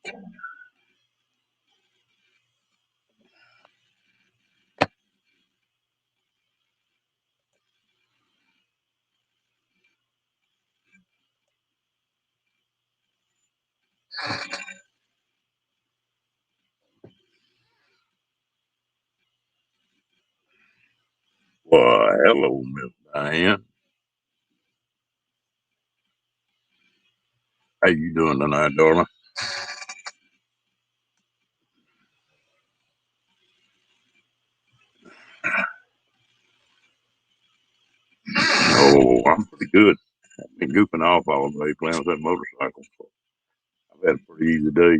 Why, hello, Miss Diane. How you doing tonight, darling? Oh, I'm pretty good. I've been goofing off all day playing with that motorcycle. So I've had a pretty easy day.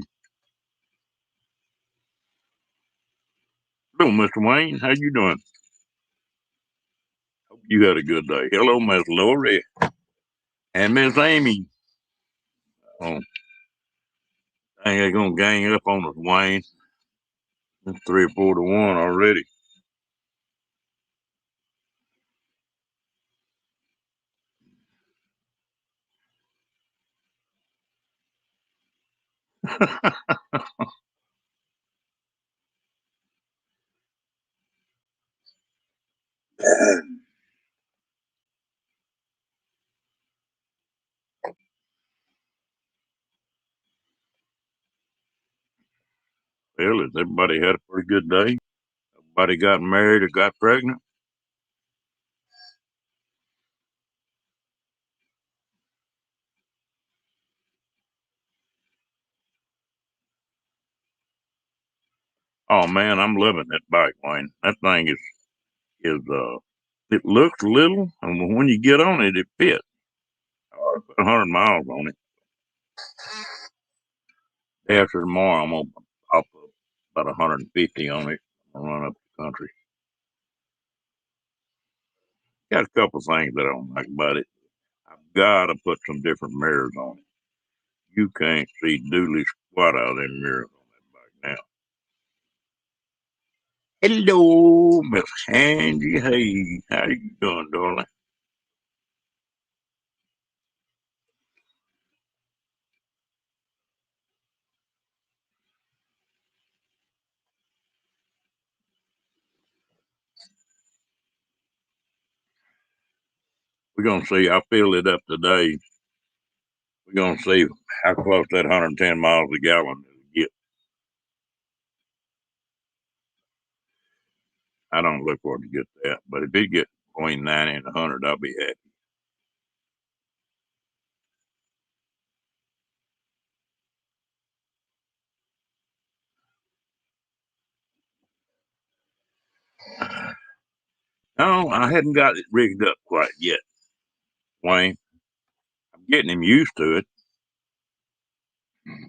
Hello, Mr. Wayne. How you doing? Hope you had a good day. Hello, Miss Lori and Miss Amy. Oh, dang, they're gonna gang up on us, Wayne. It's 3 or 4 to 1 already. Well, has everybody had a pretty good day? Everybody got married or got pregnant? Oh man, I'm loving that bike, Wayne. That thing is it looks little, and when you get on it, it fits. I put 100 miles on it. After tomorrow, I'm gonna pop up about 150 on it and run up the country. Got a couple things that I don't like about it. I've got to put some different mirrors on it. You can't see doodly squat out of them mirrors on that bike now. Hello, Miss Angie. Hey, how you doing, darling? We're gonna see. I filled it up today. We're gonna see how close that 110 miles a gallon is. I don't look forward to get that, but if it get between 90 and 100, I'll be happy. No, I hadn't got it rigged up quite yet, Wayne. I'm getting him used to it,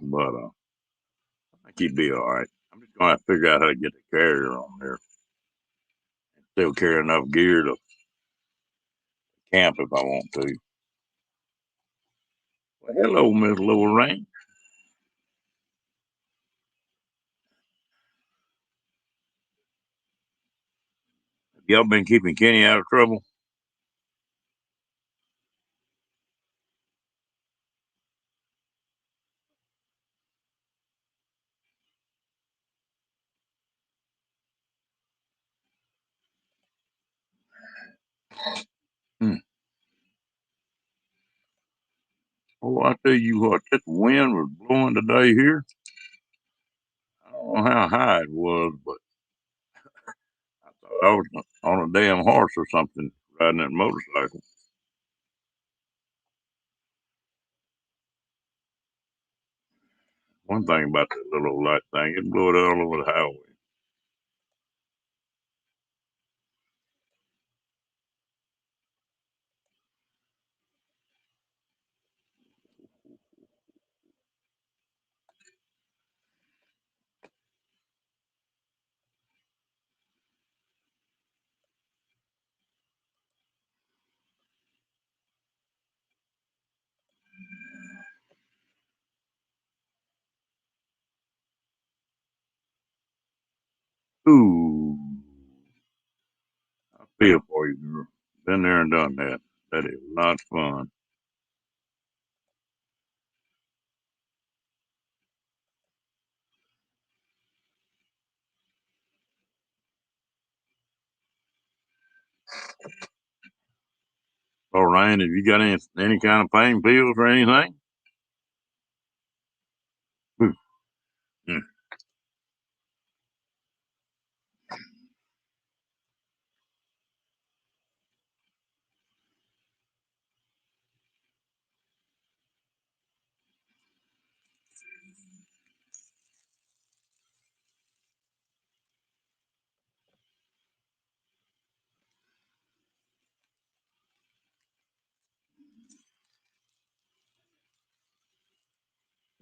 but I think he'd be all right. I'm just going to have to figure out how to get the carrier on there. Still carry enough gear to camp if I want to. Well, hello, Miss Lorraine. Have y'all been keeping Kenny out of trouble? Hmm. Oh, I tell you what, that wind was blowing today here. I don't know how high it was, but I thought I was on a damn horse or something riding that motorcycle. One thing about that little old light thing, it blew it all over the highway. Ooh, I feel for you, girl. Been there and done that. That is not fun. Lorraine, have you got any kind of pain pills or anything? Hmm. Hmm.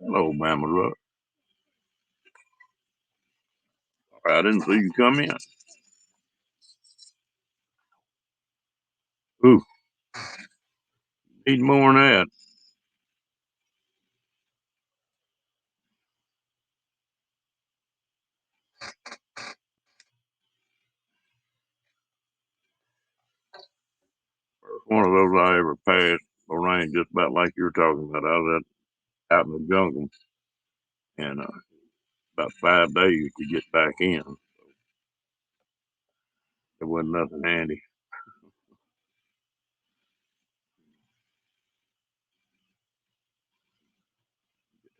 Hello, Mama Ruck. I didn't see you come in. Ooh, need more than that. First one of those I ever passed, Lorraine, just about like you were talking about. I was out in the jungle, and about 5 days to get back in. There wasn't nothing handy.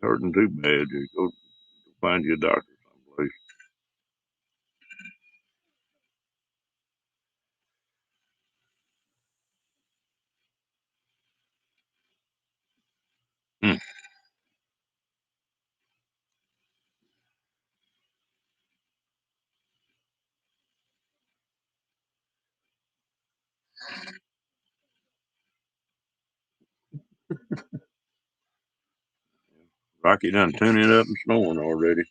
Hurting too bad. You go find you a doctor someplace. Hmm. Rocky done tuning it up and snoring already.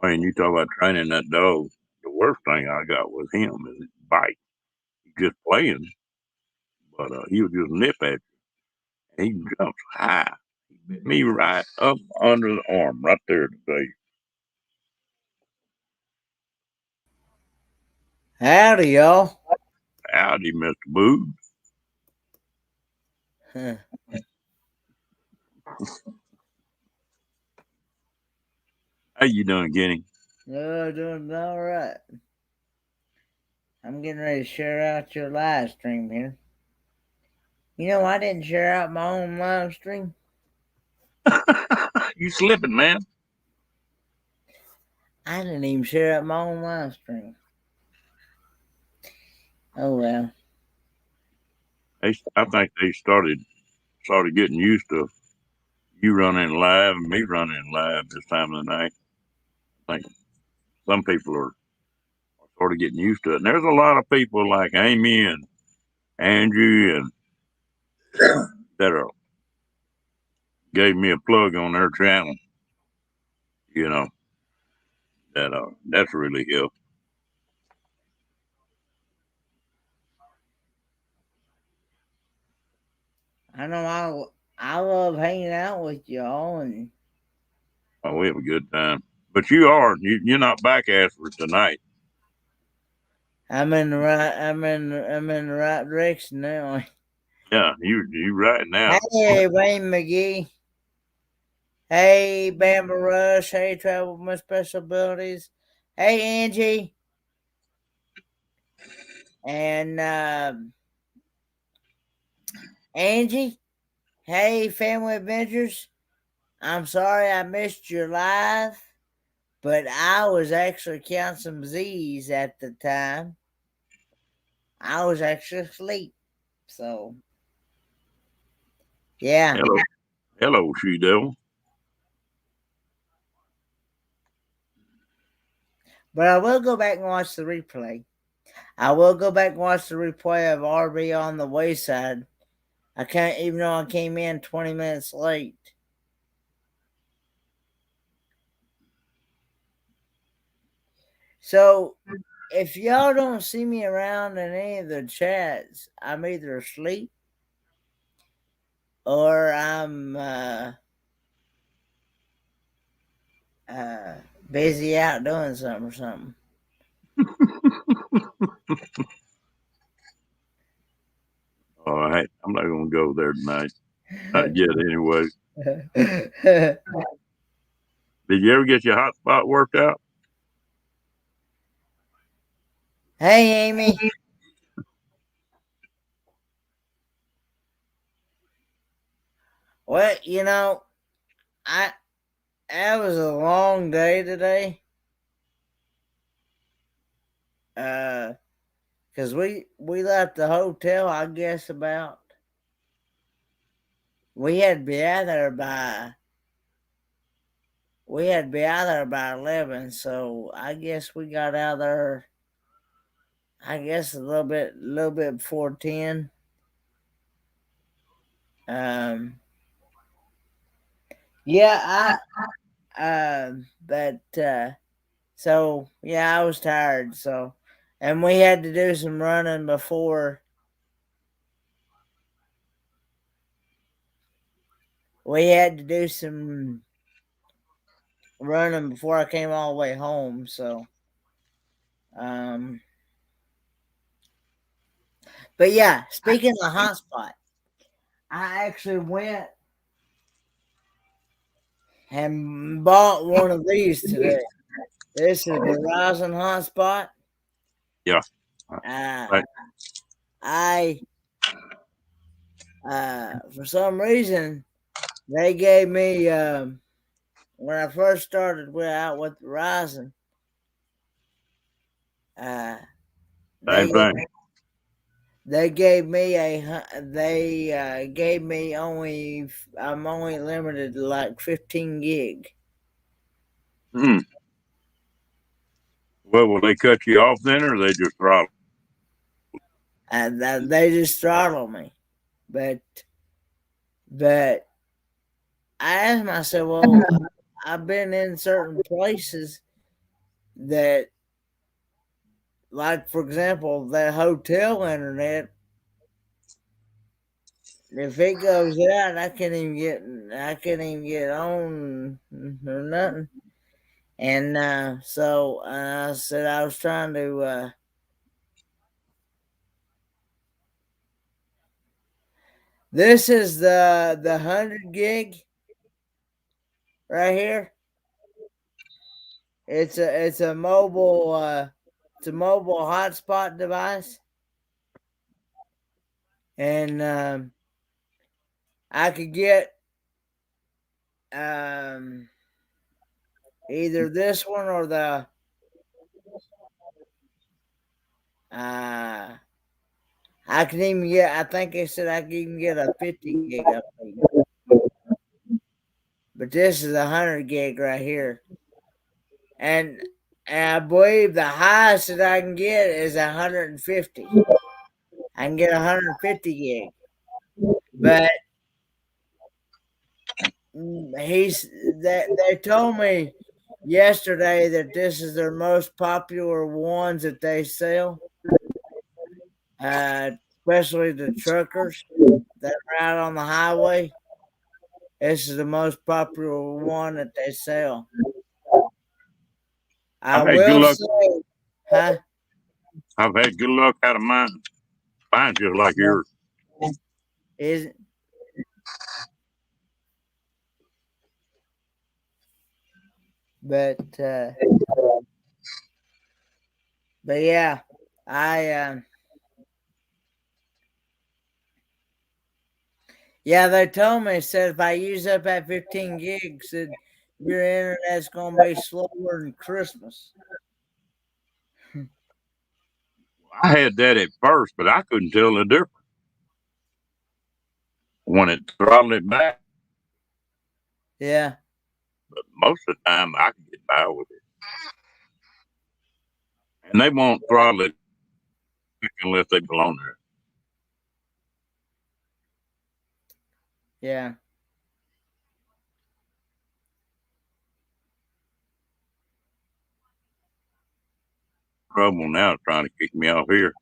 Wayne, you talk about training that dog. The worst thing I got with him is his bite. He's just playing, but he'll just nip at you. And he jumps high. He bit me right up under the arm, right there today. Howdy, y'all. Howdy, Mr. Boob. Huh. How you doing, Kenny? Oh, doing all right. I'm getting ready to share out your live stream here. You know, I didn't share out my own live stream. You slipping, man. I didn't even share out my own live stream. Oh well. I think they started getting used to you running live and me running live this time of the night. I think some people are sort of getting used to it. And there's a lot of people like Amy and Angie and that are gave me a plug on their channel. You know that's really helped. I know I love hanging out with y'all, and Oh, we have a good time. But you're not back after tonight. I'm in the right direction now. Yeah, you right now. Hey, Wayne McGee. Hey, Bama Rush. Hey, Travel with Special Abilities. Hey, Angie. And Angie. Hey, Family Adventures. I'm sorry I missed your live, but I was actually counting some Z's at the time. I was actually asleep. So, yeah. Hello, she devil. But I will go back and watch the replay. I will go back and watch the replay of RB on the Wayside. I can't, even though I came in 20 minutes late. So, if y'all don't see me around in any of the chats, I'm either asleep or I'm busy out doing something or something. All right, I'm not gonna go there tonight. Not yet, anyway. Did you ever get your hot spot worked out? Hey, Amy. Well, that was a long day today. Because we left the hotel, I guess we had to be out there by 11, so I guess we got out there, I guess a little bit before 10. Yeah, so yeah, I was tired, so, and we had to do some running before I came all the way home, so but yeah, speaking of the hotspot, I actually went and bought one of these today. This is the Verizon hotspot. Yeah. Right. I for some reason they gave me when I first started out with Verizon. They gave me only. I'm only limited to like 15 gig. Hmm. Well, will they cut you off then, or they just throttle? They just throttle me, but I asked myself, well, I've been in certain places that, like for example, that hotel internet. If it goes out, I can't even get on or nothing. And so I said I was trying to. This is the 100 gig right here. It's a mobile hotspot device, and I could get either this one or the I can even get. I think they said I can even get a 50 gig up here. But this is 100 gig right here, and I believe the highest that I can get is 150. I can get 150 gig, but they told me yesterday that this is their most popular ones that they sell, especially the truckers that ride on the highway. This is the most popular one that they sell. I will say, huh? I've had good luck out of mine. Mine's just like yours. Is it? But yeah, yeah, they told me, said if I use up that 15 gigs, that your internet's gonna be slower than Christmas. I had that at first, but I couldn't tell the difference when it throttled it back. Yeah. But most of the time, I can get by with it. And they won't throttle it unless they belong there. Yeah. Trouble now is trying to kick me off here.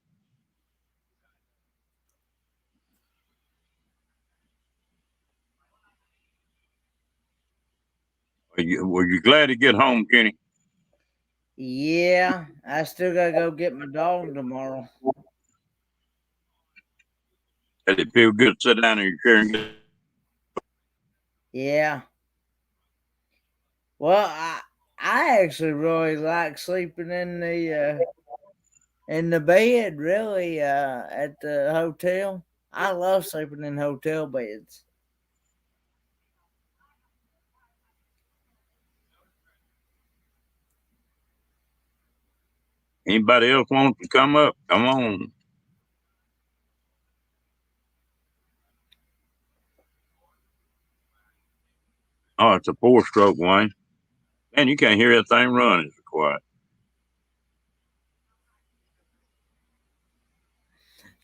Were you glad to get home, Kenny? Yeah, I still gotta go get my dog tomorrow. Does it feel good to sit down in your chair and get? Yeah. Well, I actually really like sleeping in the bed. Really, at the hotel. I love sleeping in hotel beds. Anybody else want to come up? Come on. Oh, it's a 4-stroke, Wayne. Man, you can't hear that thing running. It's quiet.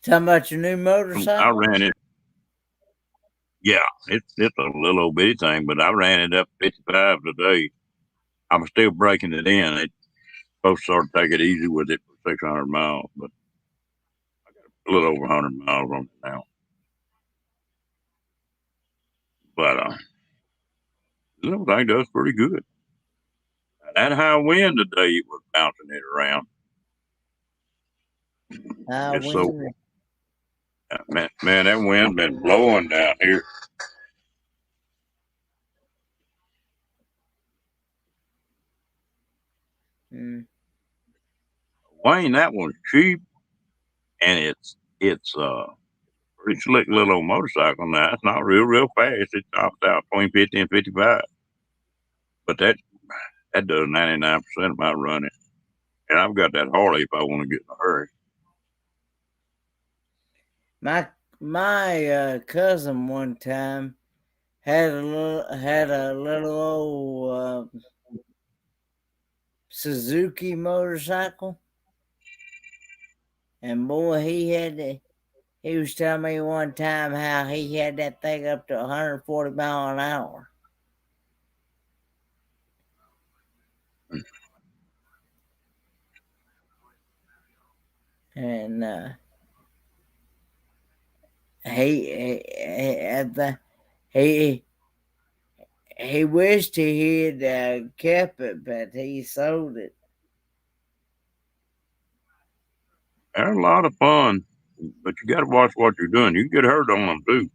Talking about your new I motorcycle? ran it. Yeah, it's a little old bitty thing, but I ran it up 55 today. I'm still breaking it in. It's supposed to sort of take it easy with it for 600 miles, but a little over 100 miles on it now. But this little thing does pretty good. That high wind today was bouncing it around. It's so man, that wind been blowing down here. Wayne, that one's cheap, and it's pretty slick little old motorcycle. Now it's not real fast. It tops out between 50 and 55, but that does 99% of my running. And I've got that Harley if I want to get in a hurry. My cousin one time had a little old Suzuki motorcycle, and boy, he was telling me one time how he had that thing up to 140 miles an hour. And he he wished he had kept it, but he sold it. They're a lot of fun, but you got to watch what you're doing. You can get hurt on them too.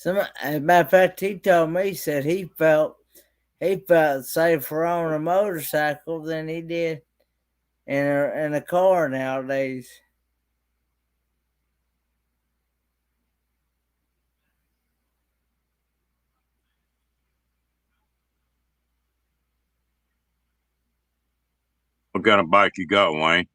As a matter of fact, he told me, he said he felt safer on a motorcycle than he did in a car nowadays. What kind of bike you got, Wayne?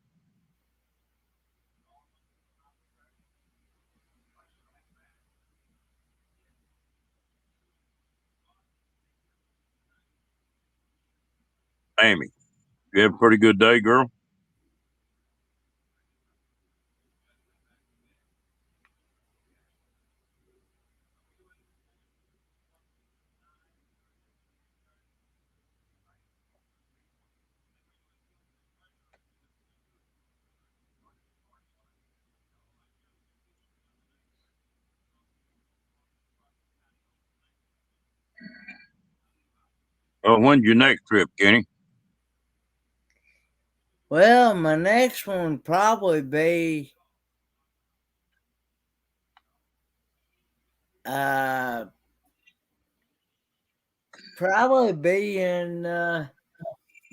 Amy, you have a pretty good day, girl? When's your next trip, Kenny? Well, my next one would probably be in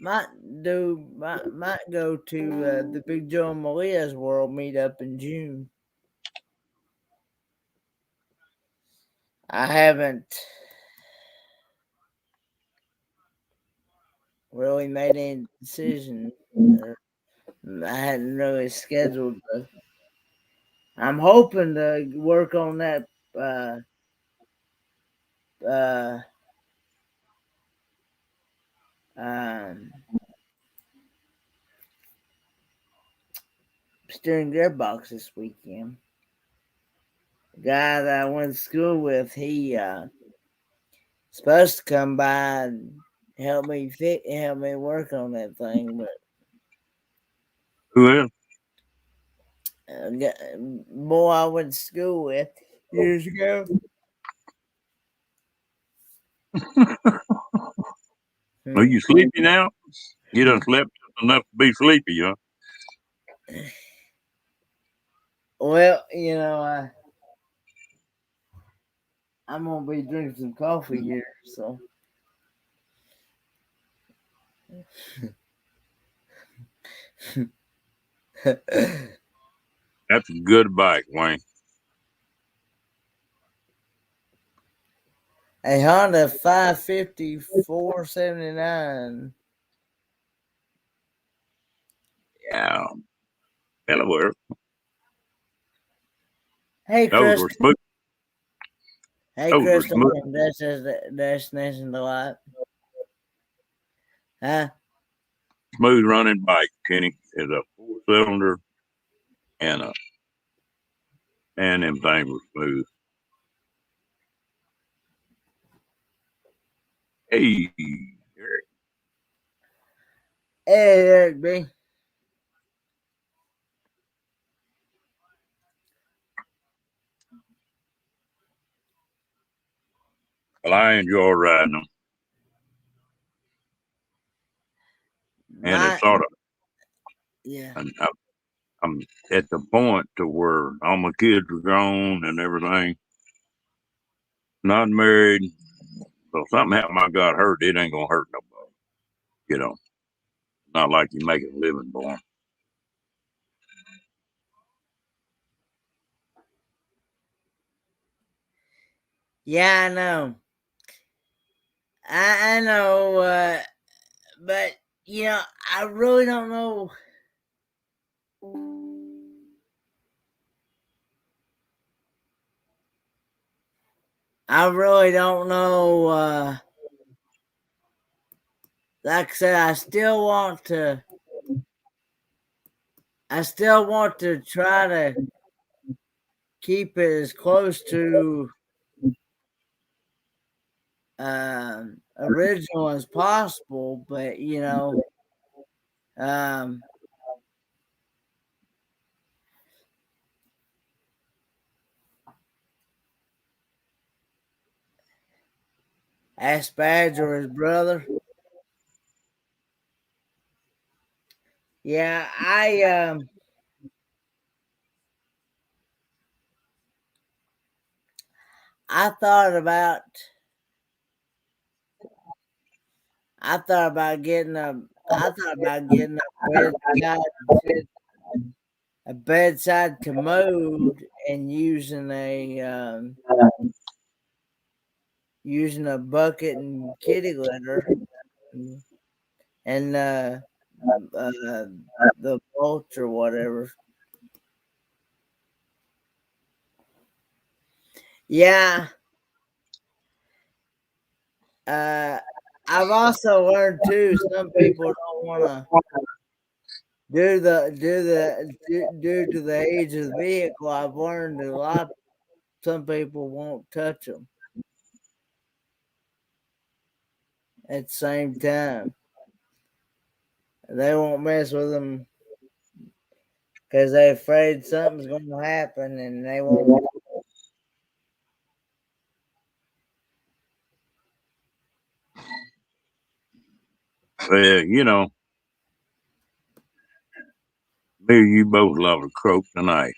might go to the Big Joe and Maria's World meetup in June. I haven't really made any decision. I hadn't really scheduled. I'm hoping to work on that. Um, Steering gearbox this weekend. The guy that I went to school with, he supposed to come by and help me work on that thing, but Who is? boy I went to school with years ago. Are you sleepy now? You done slept enough to be sleepy, huh? Well, I'm gonna be drinking some coffee here, so. That's a good bike, Wayne. A Honda 550 479. Yeah. That'll work. Hey, Those were Chris. smooth. Hey, Those were Crystal smooth. from Destination Delight. Huh? Smooth running bike, Kenny. Is a 4-cylinder and them things were smooth. Hey, Eric. Hey, Eric B. Well, I enjoy riding them. And it's sort of, Yeah. and I'm at the point to where all my kids are grown and everything. Not married. So if something happened, I got hurt, it ain't gonna hurt nobody. You know, not like you making a living for 'em. Yeah, I know. I know, but I really don't know. I really don't know. Like I said, I still want to try to keep it as close to original as possible, but um, ask Badge or his brother. Yeah, I thought about getting a bedside commode and using a bucket and kitty litter and the mulch or whatever. Yeah. I've also learned too. Some people don't want to due to the age of the vehicle. I've learned a lot. Some people won't touch them at the same time. They won't mess with them because they're afraid something's going to happen, and they won't. Well, me and you both love a croak tonight.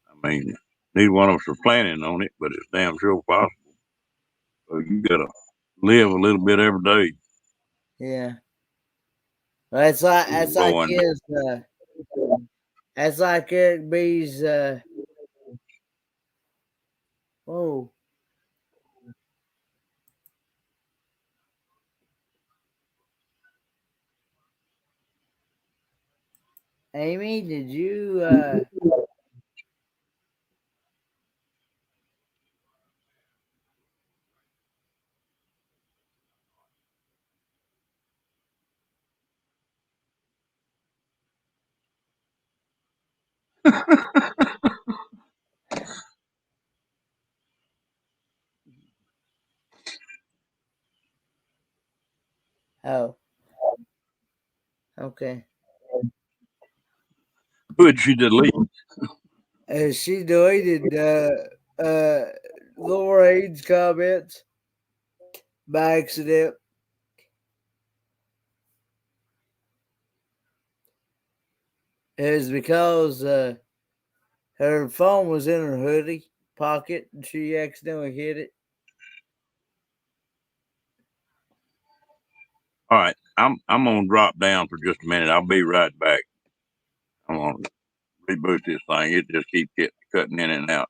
I mean, neither one of us are planning on it, but it's damn sure possible. So you gotta live a little bit every day. Yeah, well, it's like Going, his. That's like Eric B's. Oh, Amy, did you? Oh, okay. would you delete? She deleted Laura Aid's comments by accident. It was because her phone was in her hoodie pocket and she accidentally hit it. All right, I'm gonna drop down for just a minute. I'll be right back. I'm gonna reboot this thing. It just keeps cutting in and out.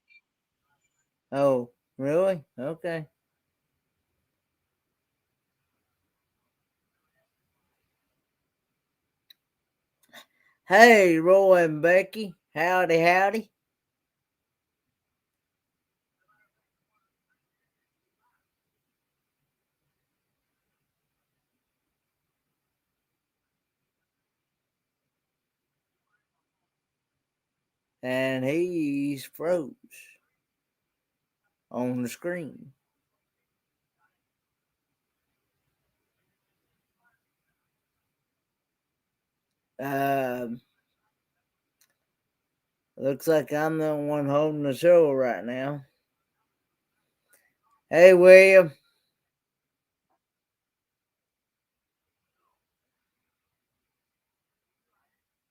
Oh, really? Okay. Hey, Roy and Becky. Howdy, howdy. And he's froze on the screen. Looks like I'm the one holding the show right now. Hey, William.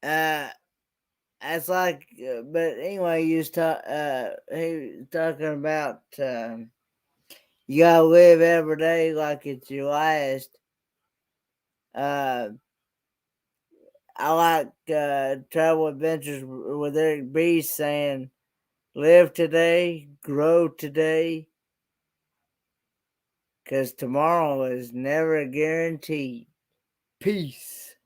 That's like, but anyway, he was talking about you gotta live every day like it's your last. Uh, I like Travel Adventures with Eric B saying, live today, grow today, because tomorrow is never guaranteed. Peace.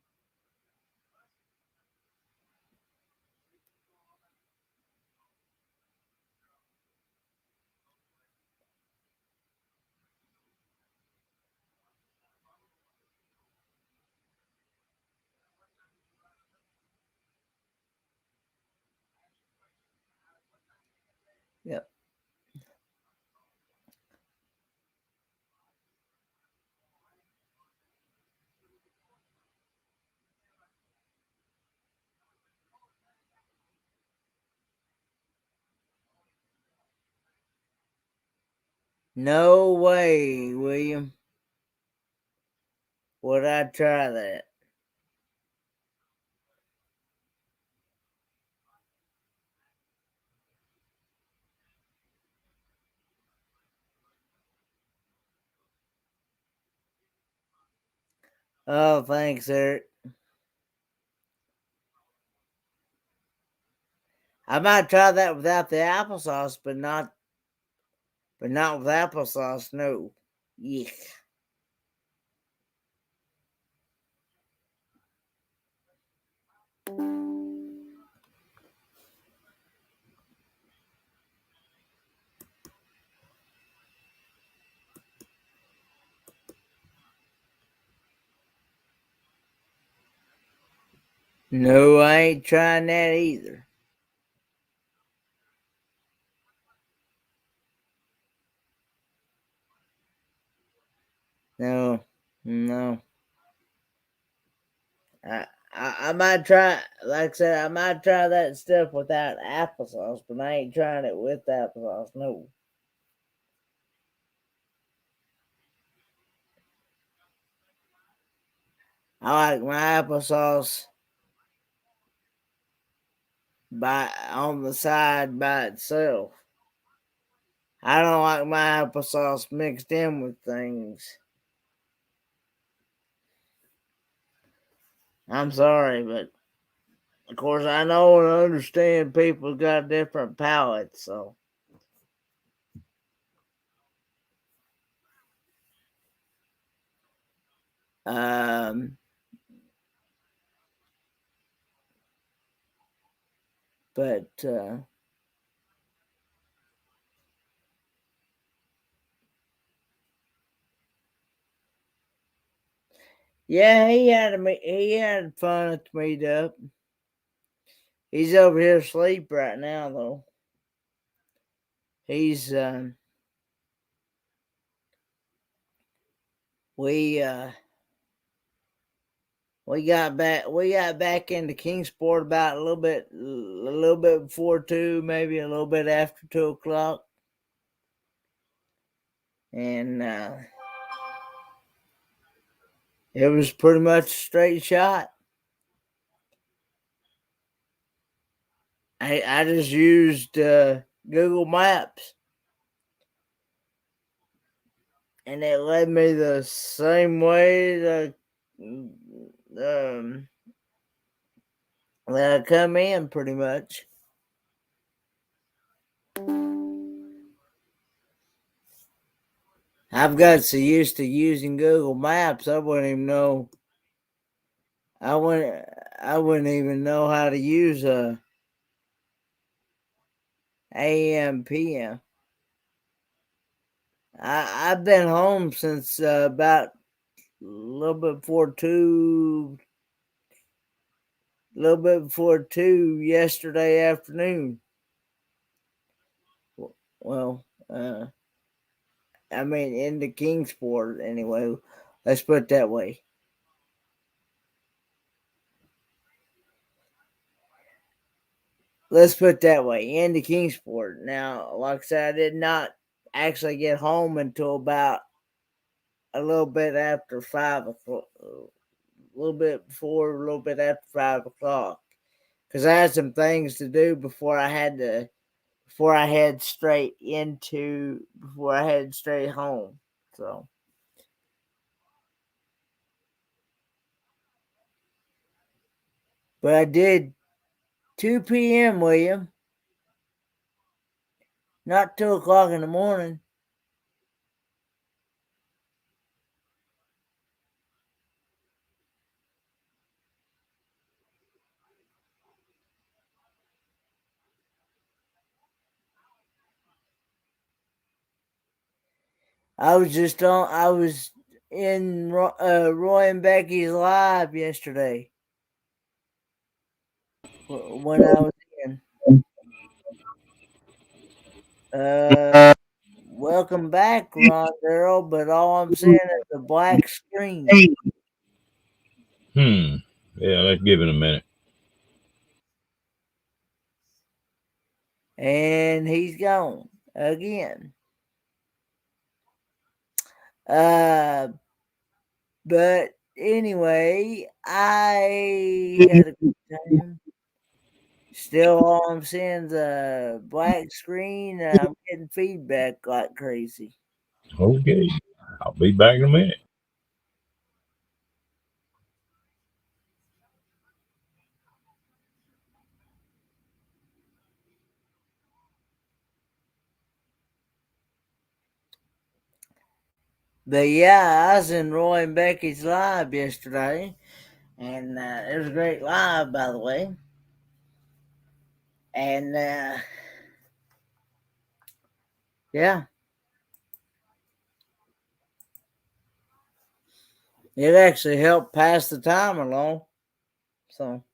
Yep. No way, William. Would I try that? Oh, thanks, Eric. I might try that without the applesauce, but not with applesauce. No. Yeah. No, I ain't trying that either. No, no. I might try, like I said, I might try that stuff without applesauce, but I ain't trying it with applesauce. No. I like my applesauce on the side by itself. I don't like my applesauce mixed in with things. I'm sorry, but of course I know and understand people got different palates, so um but yeah, he had fun at the meetup. He's over here asleep right now though. He's we we got back into Kingsport about a little bit before 2, maybe a little bit after 2 o'clock. And it was pretty much a straight shot. I just used Google Maps, and it led me the same way that I come in, pretty much. I've got so used to using Google Maps, I wouldn't even know. I wouldn't even know how to use AM PM. I've been home since about a little bit before two yesterday afternoon. Well, I mean into Kingsport anyway. Let's put it that way. Into Kingsport. Now, like I said, I did not actually get home until about a little bit after 5 o'clock. A little bit before, a little bit after 5 o'clock, because I had some things to do before I head straight home. So, but I did 2 p.m., William, not 2 o'clock in the morning. I was in Roy and Becky's live yesterday when I was in. Welcome back, Ron Darrell, but all I'm seeing is a black screen. Yeah, let's give it a minute. And he's gone again. But anyway, I had a good time. Still, all I'm seeing is a black screen, and I'm getting feedback like crazy. Okay, I'll be back in a minute. But yeah, I was in Roy and Becky's live yesterday, and it was a great live, by the way. And yeah, it actually helped pass the time along. So,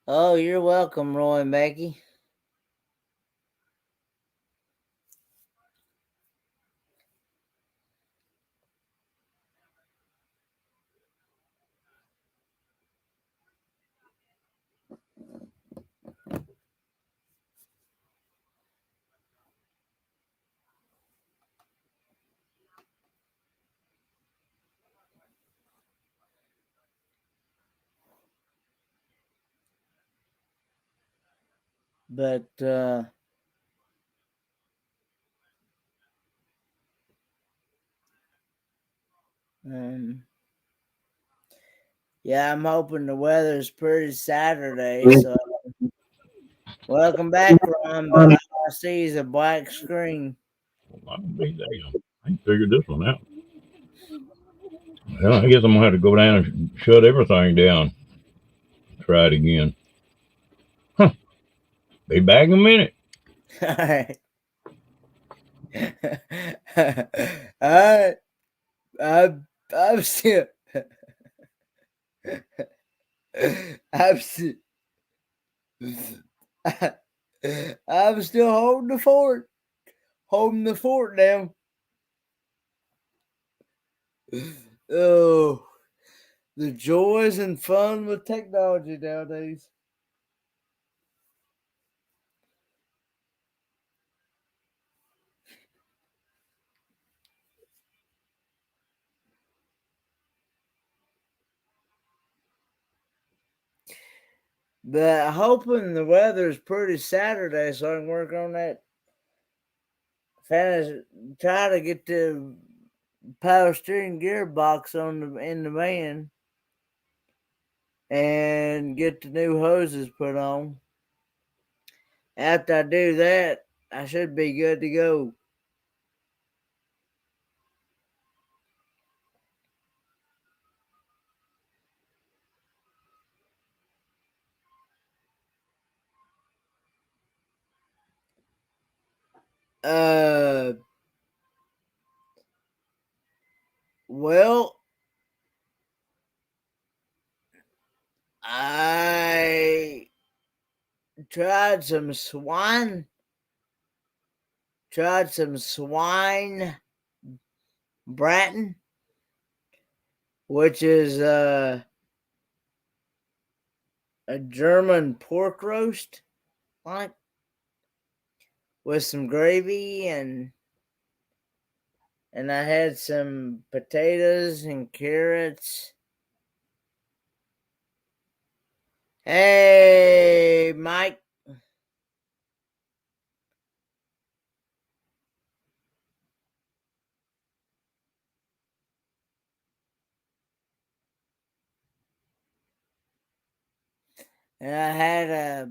oh, you're welcome, Roy and Becky. But yeah, I'm hoping the weather's pretty Saturday. So, welcome back, Ron. But all I see is a black screen. Well, I figured this one out. Well, I guess I'm gonna have to go down and shut everything down. Try it again. Huh. Be back in a minute. All right. All right. I'm still. I'm still. I'm still holding the fort. Holding the fort down. Oh. The joys and fun with technology nowadays. But hoping the weather's pretty Saturday so I can work on that. Try to get the power steering gearbox in the van and get the new hoses put on. After I do that, I should be good to go. Well, I tried some swine braten, which is a German pork roast, like with some gravy, and I had some potatoes and carrots. Hey, Mike. And I had a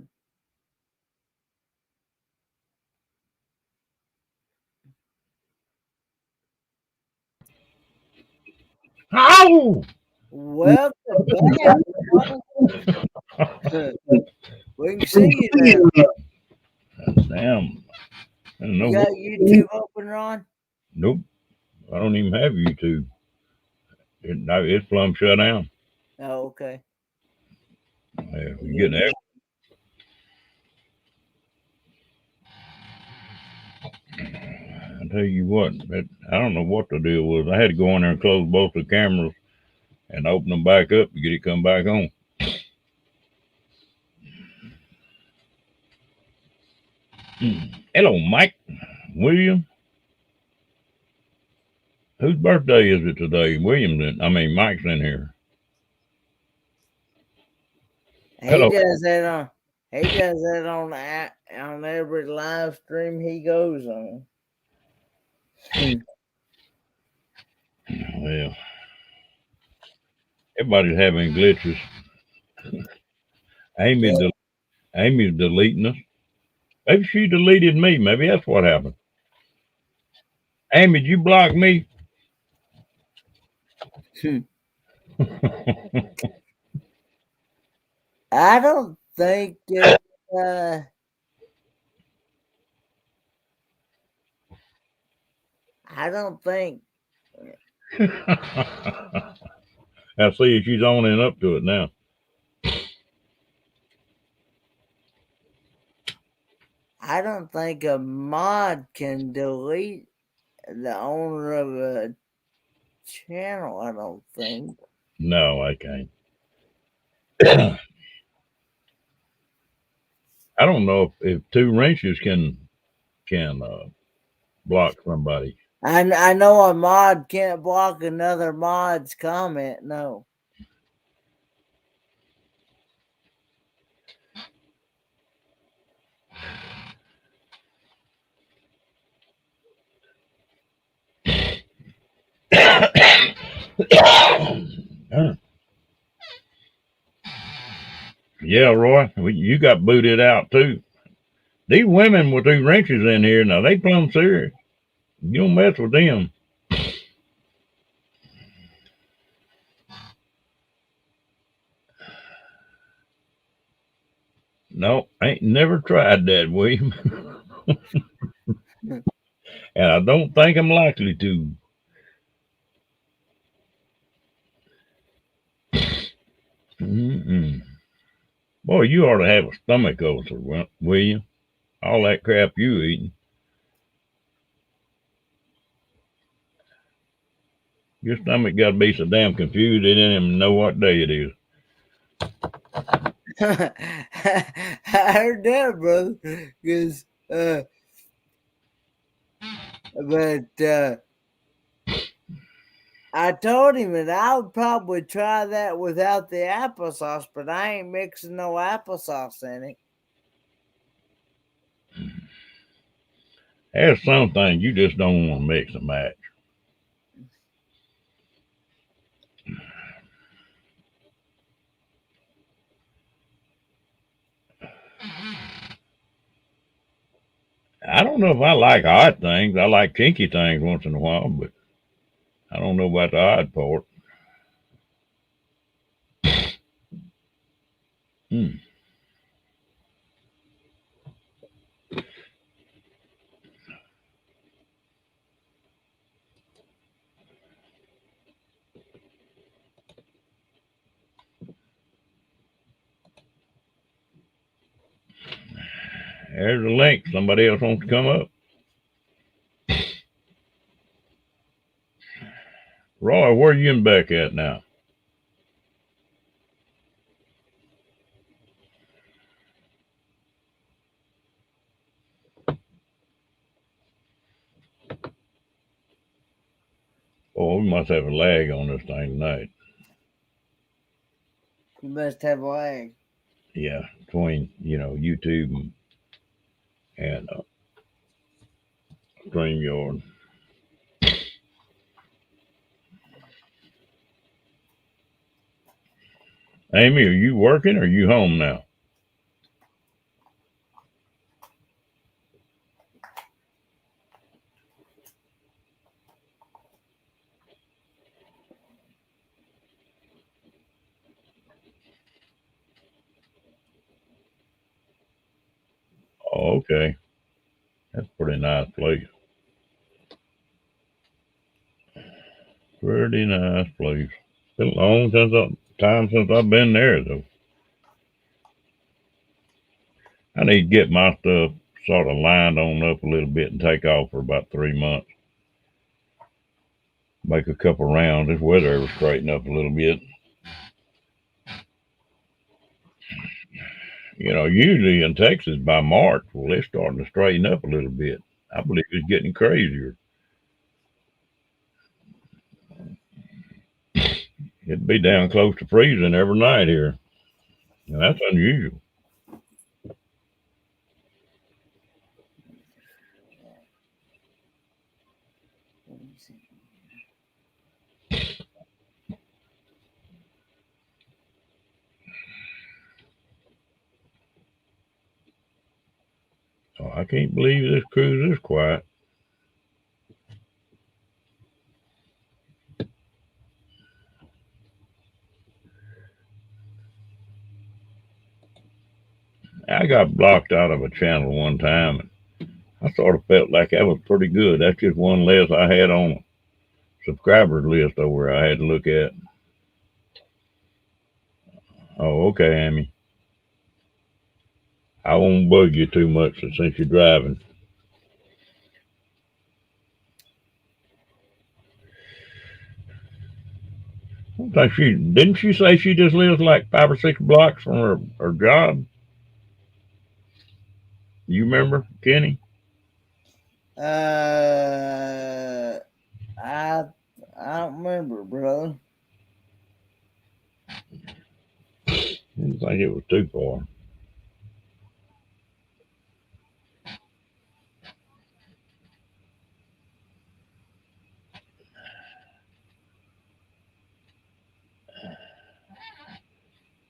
Ow! welcome back. We can see you now. Damn. I don't know You what. got YouTube open, Ron? Nope. I don't even have YouTube. It's plumb shut down. Oh, okay. Yeah, you getting that? I tell you what, I don't know what the deal was. I had to go in there and close both the cameras and open them back up to get it come back on. Hello, Mike. William. Whose birthday is it today? Mike's in here. He Hello. does that on. He does that on every live stream he goes on. Well, everybody's having glitches. Amy's deleting us. Maybe she deleted me. Maybe that's what happened. Amy, did you block me? I don't think it, I don't think. I see she's on and up to it now. I don't think a mod can delete the owner of a channel. I don't think. No, I can't. I don't know if two wrenches can block somebody. I know a mod can't block another mod's comment. No. Yeah, Roy, you got booted out too. These women with these wrenches in here now, they plumb serious. You don't mess with them. No, I ain't never tried that, William. And I don't think I'm likely to. Mm-mm. Boy, you ought to have a stomach ulcer, William. All that crap you eating. Your stomach got to be so damn confused it didn't even know what day it is. I heard that, brother. Because, but I told him that I would probably try that without the applesauce, but I ain't mixing no applesauce in it. There's some things you just don't want to mix and match. I don't know if I like odd things. I like kinky things once in a while, but I don't know about the odd part. Hmm. There's a link. Somebody else wants to come up. Roy, where you and Beck at now? Oh, we must have a lag on this thing tonight. You must have a lag. Yeah, between YouTube and StreamYard. Amy, are you working or are you home now? Oh, okay. That's a pretty nice place. Pretty nice place. Been a long time since I've been there though. I need to get my stuff sort of lined on up a little bit and take off for about 3 months. Make a couple rounds. This weather will straighten up a little bit. Usually in Texas by March, well, it's starting to straighten up a little bit. I believe it's getting crazier. It'd be down close to freezing every night here. And that's unusual. Oh, I can't believe this cruise is quiet. I got blocked out of a channel one time, and I sort of felt like that was pretty good. That's just one less I had on a subscribers list over I had to look at. Oh, okay, Amy. I won't bug you too much since you're driving. I don't think didn't she say she just lives like 5 or 6 blocks from her job? You remember, Kenny? I don't remember, brother. Didn't think it was too far.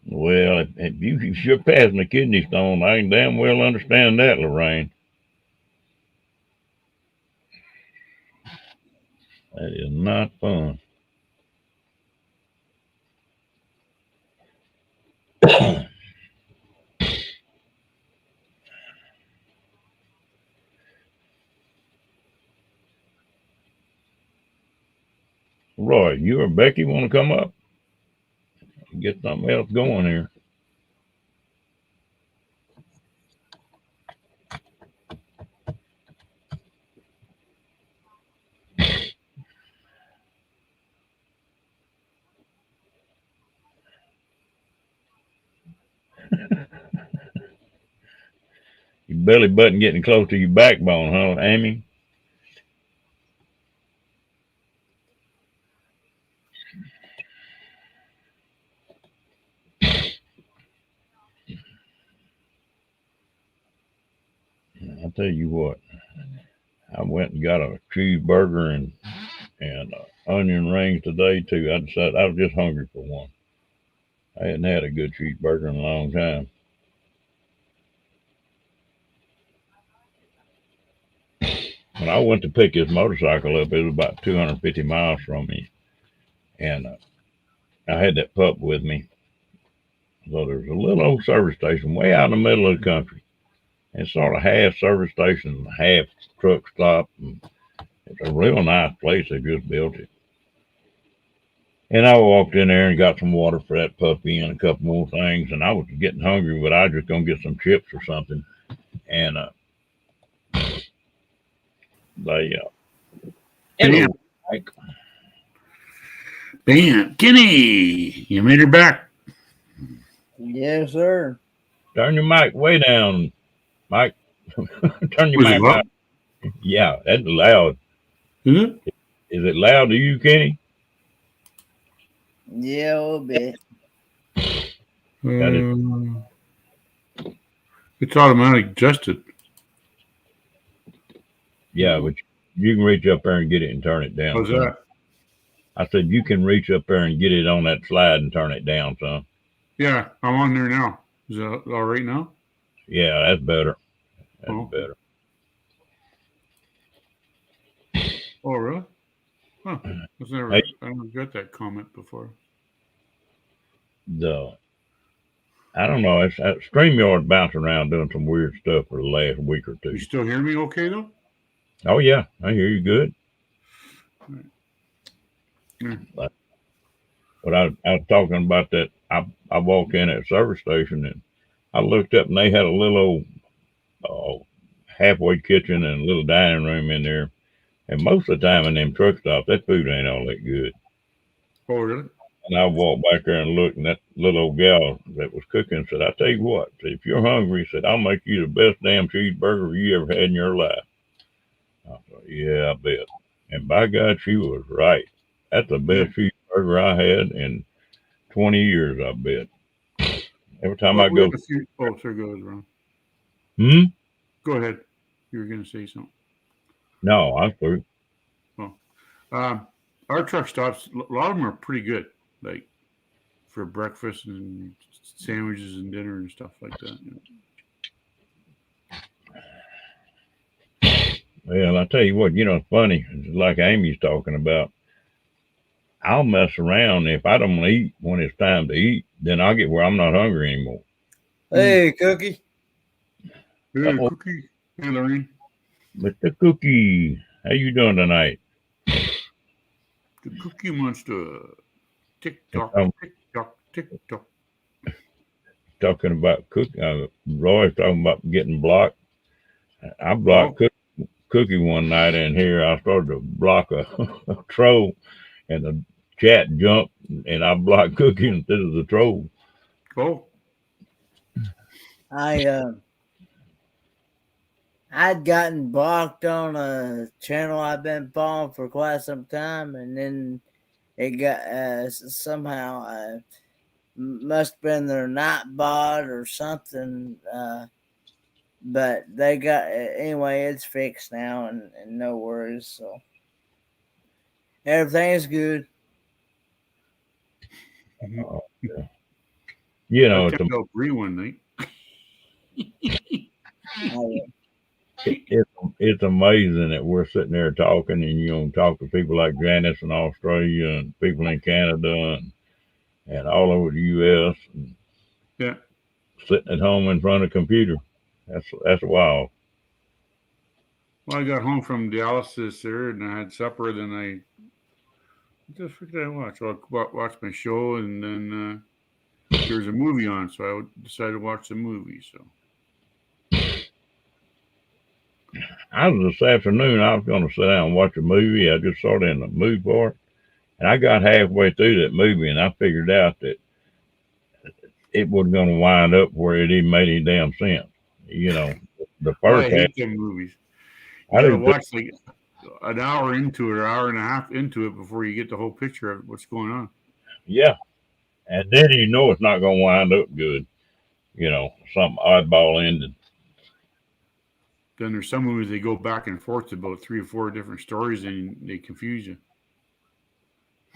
Well, if you're passing a kidney stone, I can damn well understand that, Lorraine. That is not fun. Roy, you or Becky want to come up? Get something else going here. belly button getting close to your backbone, huh, Amy? I'll tell you what. I went and got a cheeseburger and onion rings today too. I decided I was just hungry for one. I hadn't had a good cheeseburger in a long time. When I went to pick his motorcycle up, it was about 250 miles from me, and I had that pup with me. So there's a little old service station way out in the middle of the country. It's sort of half service station, half truck stop. And it's a real nice place. They just built it. And I walked in there and got some water for that puppy and a couple more things. And I was getting hungry, but I was just gonna get some chips or something. And they Dan. Mike. Dan, Kenny, you made her back. Yes, sir. Turn your mic way down, Mike. Turn your Was it mic loud? up. Yeah, that's loud. Is it? Is it loud to you, Kenny? Yeah, a little bit. It's automatic adjusted. Yeah, but you can reach up there and get it and turn it down. How's son. that? I said you can reach up there and get it on that slide and turn it down, son. Yeah, I'm on there now. Is that all right now? Yeah, that's better. That's Oh. better. Oh, really? Huh. Hey. I never got that comment before. I don't know. It's StreamYard bouncing around doing some weird stuff for the last week or two. You still hear me okay, though? Oh yeah, I hear you good. Yeah. But I was talking about that. I walked in at a service station and I looked up and they had a little halfway kitchen and a little dining room in there. And most of the time in them truck stops, that food ain't all that good. Oh, really? And I walked back there and looked, and that little old gal that was cooking said, I tell you what, if you're hungry, said, I'll make you the best damn cheeseburger you ever had in your life. I thought, yeah, I bet. And by God, she was right. That's the best cheeseburger I had in 20 years, I bet. Every time I go. Oh, sorry, go ahead, Ron. Go ahead. You were going to say something. No, I'm through. Oh. Our truck stops, a lot of them are pretty good, like for breakfast and sandwiches and dinner and stuff like that. You know? Well, I tell you what, it's funny, like Amy's talking about. I'll mess around if I don't eat when it's time to eat, then I'll get where I'm not hungry anymore. Hey, Cookie. Hey, Cookie. Hey, Lorraine. Mr. Cookie, how you doing tonight? The Cookie Monster. Tick-tock, tick-tock, tick-tock. Talking about Cookie. Roy's talking about getting blocked. I blocked Cookie one night in here. I started to block a troll, and the chat jumped, and I blocked Cookie instead of the troll. Oh. I'd gotten blocked on a channel I've been following for quite some time, and then it got somehow must have been their night bot or something. But they got anyway. It's fixed now, and no worries. So everything's good. Yeah. I kept out free one night. It's amazing that we're sitting there talking and talk to people like Janice in Australia and people in Canada and all over the US and sitting at home in front of a computer. That's wild. Well, I got home from dialysis there and I had supper, then I just what did I watch? So I watched my show and then there was a movie on, so I decided to watch the movie. So I was this afternoon, I was going to sit down and watch a movie. I just started in the mood for it. And I got halfway through that movie and I figured out that it wasn't going to wind up where it even made any damn sense. the Oh, I first half. hate them movies. You I gotta didn't. watch like an hour into it or hour and a half into it before you get the whole picture of what's going on. Yeah, and then you know it's not going to wind up good. You know, some oddball ending. Then there's some movies they go back and forth about 3 or 4 different stories and they confuse you.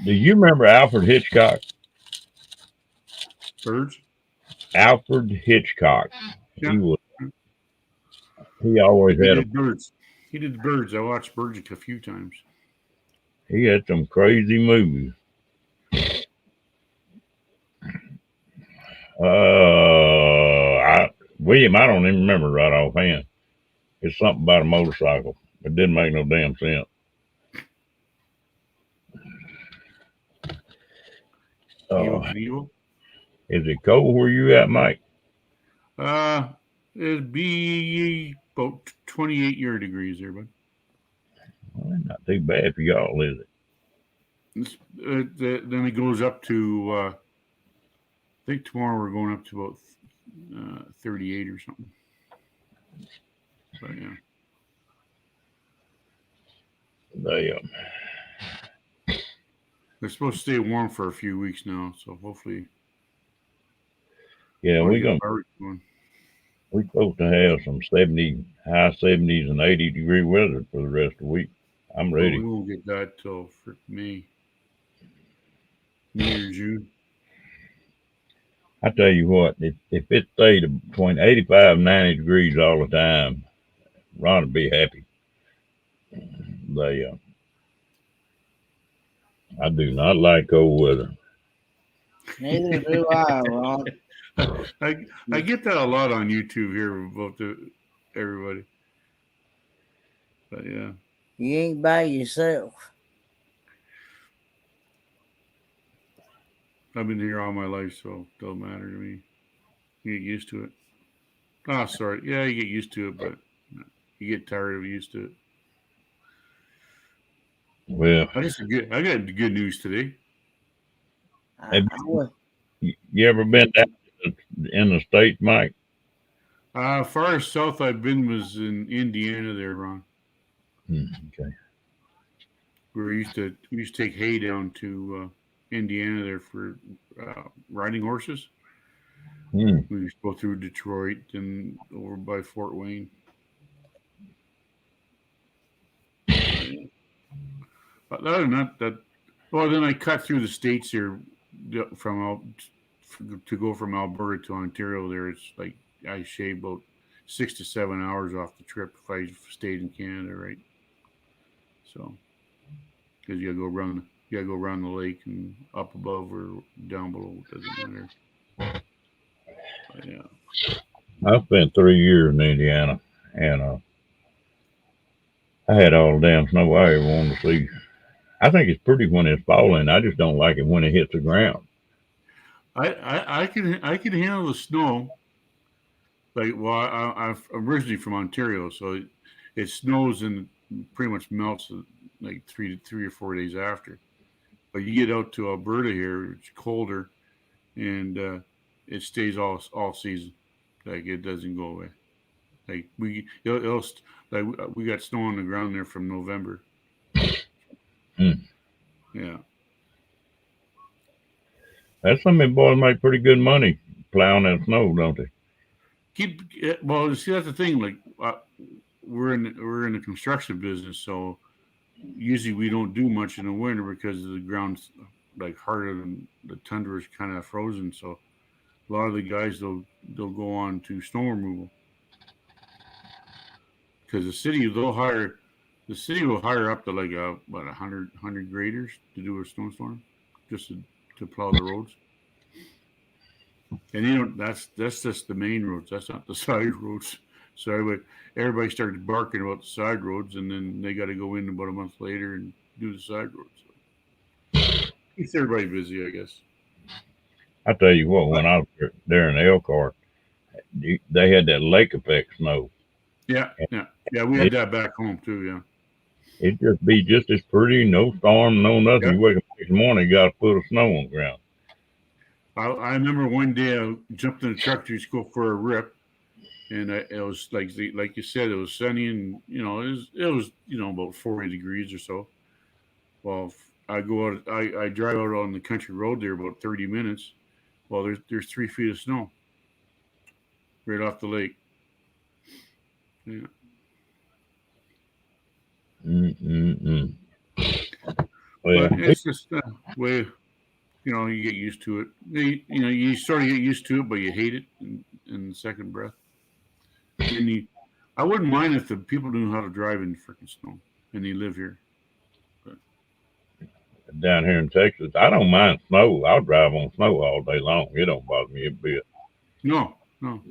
Do you remember Alfred Hitchcock? Birds? Alfred Hitchcock. Yeah. He always He had did Birds. He did Birds. I watched Birds a few times. he had some crazy movies. William, I don't even remember right offhand. It's something about a motorcycle. It didn't make no damn sense. Evil Knievel. Is it cold where you at, Mike? It'd be about 28 degrees there, bud. Well, not too bad for y'all, is it? Then it goes up to, I think tomorrow we're going up to about 38 or something. But yeah. They're supposed to stay warm for a few weeks now, so hopefully. Yeah, we're supposed to have some high 70s and 80-degree weather for the rest of the week. I'm ready. We won't get that till for May or June. I tell you what, if it stayed between 85 and 90 degrees all the time, Ron would be happy. I do not like cold weather. Neither do I, Ron. I get that a lot on YouTube here about everybody. But yeah. You ain't by yourself. I've been here all my life, so it don't matter to me. You get used to it. Oh, sorry. Yeah, you get used to it, but you get tired of used to it. Well, I got good news today. You ever been down in the States, Mike? Far south I've been was in Indiana there, Ron. Okay. We used to take hay down to Indiana there for riding horses. We used to go through Detroit and over by Fort Wayne. Other than that, well, then I cut through the states here to go from Alberta to Ontario. There, it's like I shaved about 6 to 7 hours off the trip if I stayed in Canada, right? So, because you gotta go around the lake and up above or down below, it doesn't matter. But yeah, I spent 3 years in Indiana, and I had all the damn snow I ever wanted to see. I think it's pretty when it's falling. I just don't like it when it hits the ground. I can handle the snow. Like, well, I'm originally from Ontario, so it snows and pretty much melts like 3 or 4 days after. But you get out to Alberta here, it's colder, and it stays all season. Like, it doesn't go away. Like we got snow on the ground there from November. Yeah. That's something boys make pretty good money plowing that snow, don't they? Well, see, that's the thing. Like, we're in the construction business, so usually we don't do much in the winter because the ground's like harder than the tundra is kind of frozen. So a lot of the guys they'll go on to snow removal because the city will hire up to like about 100 graders to do a snowstorm just to plow the roads. And that's just the main roads. That's not the side roads. So everybody started barking about the side roads, and then they got to go in about a month later and do the side roads. So keeps everybody busy, I guess. I tell you what, when I was there in Elkhart, they had that lake effect snow. Yeah. We had that back home too. Yeah. It'd just be just as pretty, no storm, no nothing. Yep. You wake up next morning, you got a foot of snow on the ground. I remember one day I jumped in the truck to just go for a rip, and it was like you said, it was sunny, and it was about 40 degrees or so. Well, I go out, I drive out on the country road there about 30 minutes. Well, there's 3 feet of snow right off the lake. Yeah. Mm-mm-mm. Well, But it's just way you get used to it. You sort of get used to it, but you hate it in the second breath. And I wouldn't mind if the people knew how to drive in freaking snow and they live here. But down here in Texas, I don't mind snow. I'll drive on snow all day long. It don't bother me a bit. no, no.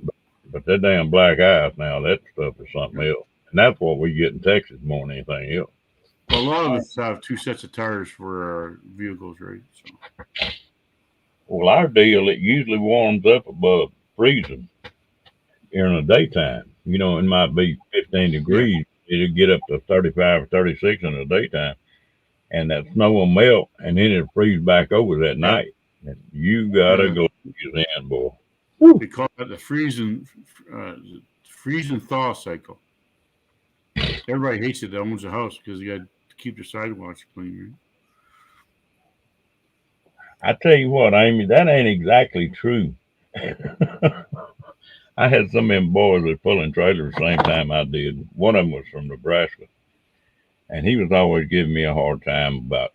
But that damn black ice now, that stuff is something else. And that's what we get in Texas more than anything else. Well, a lot of us have 2 sets of tires for our vehicles, right? So Well, our deal, it usually warms up above freezing during the daytime. It might be 15 yeah, degrees. It'll get up to 35 or 36 in the daytime. And that snow will melt, and then it'll freeze back over that yeah. night. And you got to yeah. go in, boy. They call that the freeze and thaw cycle. Everybody hates it that owns a house because you got to keep the sidewalks clean, I tell you what, Amy, that ain't exactly true. I had some of them boys that pulling trailers the same time I did. One of them was from Nebraska, and he was always giving me a hard time about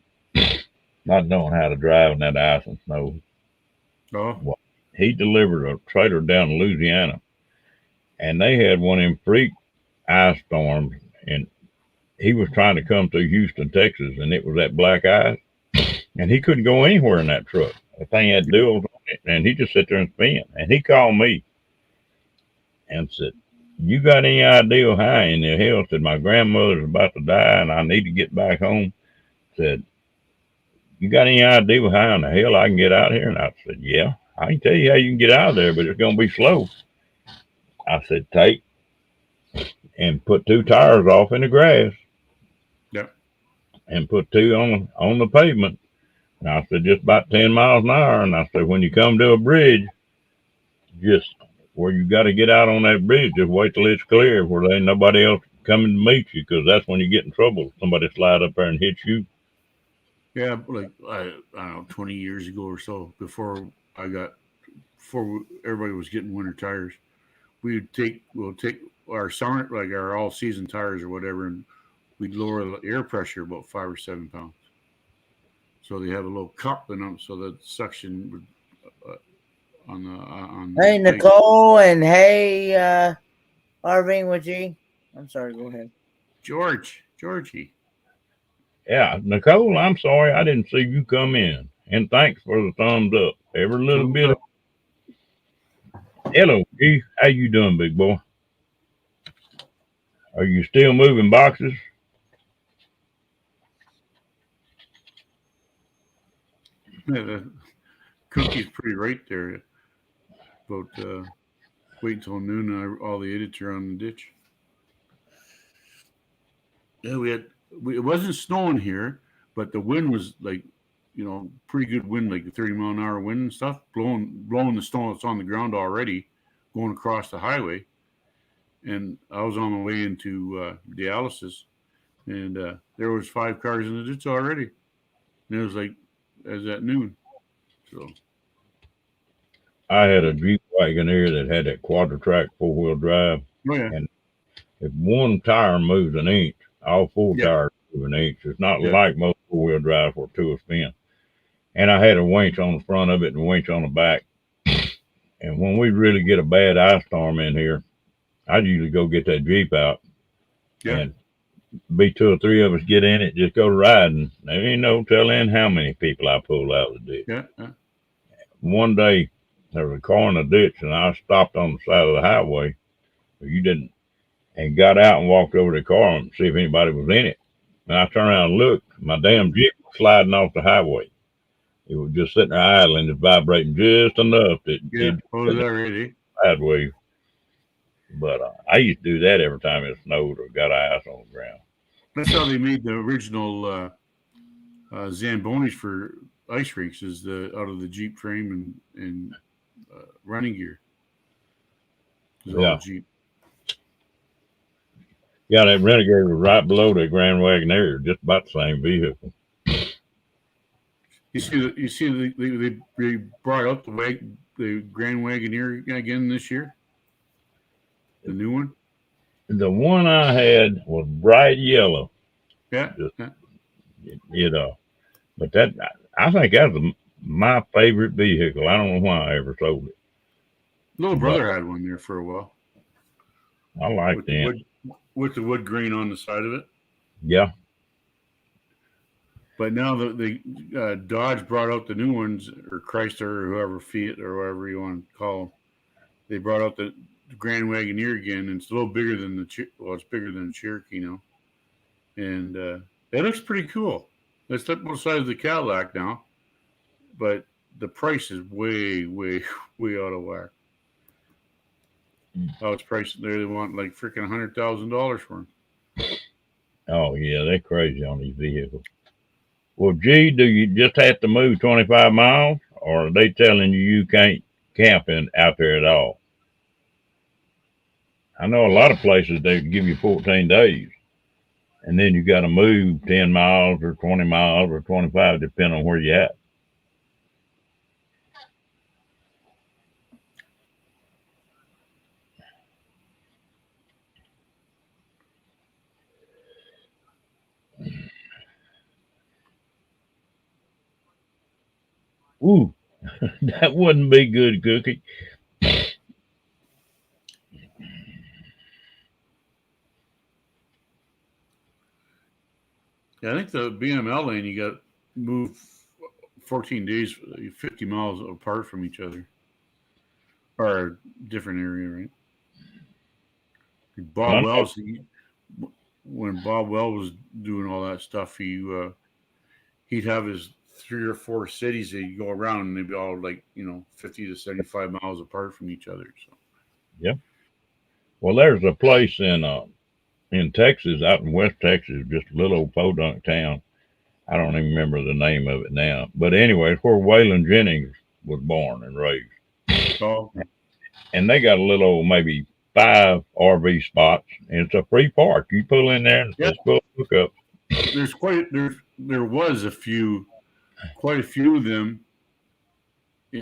not knowing how to drive in that ice and snow. right? Oh, Well, he delivered a trailer down in Louisiana, and they had one of them freak ice storms, and he was trying to come through Houston, Texas, and it was that black ice, and he couldn't go anywhere in that truck. The thing had duals on it, and he just sat there and spin. And he called me and said, "You got any idea how in the hell?" Said, "My grandmother's about to die, and I need to get back home." Said, "You got any idea how in the hell I can get out here?" And I said, "Yeah, I can tell you how you can get out of there, but it's going to be slow." I said, "Take and put 2 tires off in the grass yeah, and put 2 on the pavement." And I said, "Just about 10 miles an hour." And I said, "When you come to a bridge, just where you got to get out on that bridge, just wait till it's clear where there ain't nobody else coming to meet you, because that's when you get in trouble. Somebody slide up there and hit you." yeah. Like I don't know, 20 years ago or so, before everybody was getting winter tires, we'll take our summer, like our all season tires or whatever, and we'd lower the air pressure about 5 or 7 pounds. So they have a little cup in them, so that suction would on Hey, the bike. Nicole, and hey, Arvin with you. I'm sorry, go ahead. Georgie. Yeah, Nicole, I'm sorry I didn't see you come in. And thanks for the thumbs up. Every little Thumbs bit of up. hello, G. How you doing, big boy? Are you still moving boxes? Yeah, the cookie's pretty right there about wait until noon and all the idiots are on the ditch. Yeah, it wasn't snowing here, but the wind was like, pretty good wind, like a 30-mile-an-hour wind and stuff, blowing the snow that's on the ground already, going across the highway. And I was on my way into dialysis, and there was 5 cars in the ditch already, and it was like as at noon. So I had a Jeep Wagoneer that had that quadra-track 4-wheel drive, oh yeah, and if one tire moves an inch, all 4 yeah, tires move an inch. It's not yeah, like most 4-wheel drives where 2 will spin. And I had a winch on the front of it and a winch on the back. And when we really get a bad ice storm in here, I'd usually go get that Jeep out yeah, and be 2 or 3 of us get in it, just go riding. There ain't no telling how many people I pulled out of the ditch. yeah. One day, there was a car in the ditch, and I stopped on the side of the highway. You didn't, and got out and walked over to the car and see if anybody was in it. And I turned around and looked. My damn Jeep was sliding off the highway. It was just sitting there idling, just vibrating just enough that Yeah, it oh, is that really? sideways. But I used to do that every time it snowed or got ice on the ground. That's how they made the original Zambonis for ice rinks, is out of the Jeep frame and running gear. It was all Yeah. Jeep. Yeah, that Renegade was right below the Grand Wagoneer, just about the same vehicle. You see, they brought out the Grand Wagoneer again this year. The new one. The one I had was bright yellow, Yeah. you know. But that I think that's my favorite vehicle. I don't know why I ever sold it. Little brother had one there for a while. I like them. With the wood grain on the side of it. Yeah. But now the Dodge brought out the new ones, or Chrysler, or whoever, Fiat, or whatever you want to call them. They brought out the Grand Wagoneer again, and it's a little bigger than it's bigger than the Cherokee now, and it looks pretty cool. It's about the size of the Cadillac now, but the price is way, way, way out of whack. Oh, it's priced there. They want like freaking $100,000 for them. Oh yeah, they're crazy on these vehicles. Well, gee, do you just have to move 25 miles, or are they telling you can't camp out there at all? I know a lot of places they give you 14 days, and then you got to move 10 miles or 20 miles or 25, depending on where you're at. Ooh, that wouldn't be good, Cookie. Yeah, I think the BML lane you got to move 14 days, 50 miles apart from each other, or a different area, right? Bob Wells, when Bob Wells was doing all that stuff, he'd have his 3 or 4 cities that you go around, and they'd be all like 50 to 75 miles apart from each other. So. Yep. Well, there's a place in Texas, out in West Texas, just a little old podunk town. I don't even remember the name of it now. But anyway, it's where Waylon Jennings was born and raised. Oh. And they got a little, maybe 5 RV spots, and it's a free park. You pull in there and just pull hook up. There was quite a few of them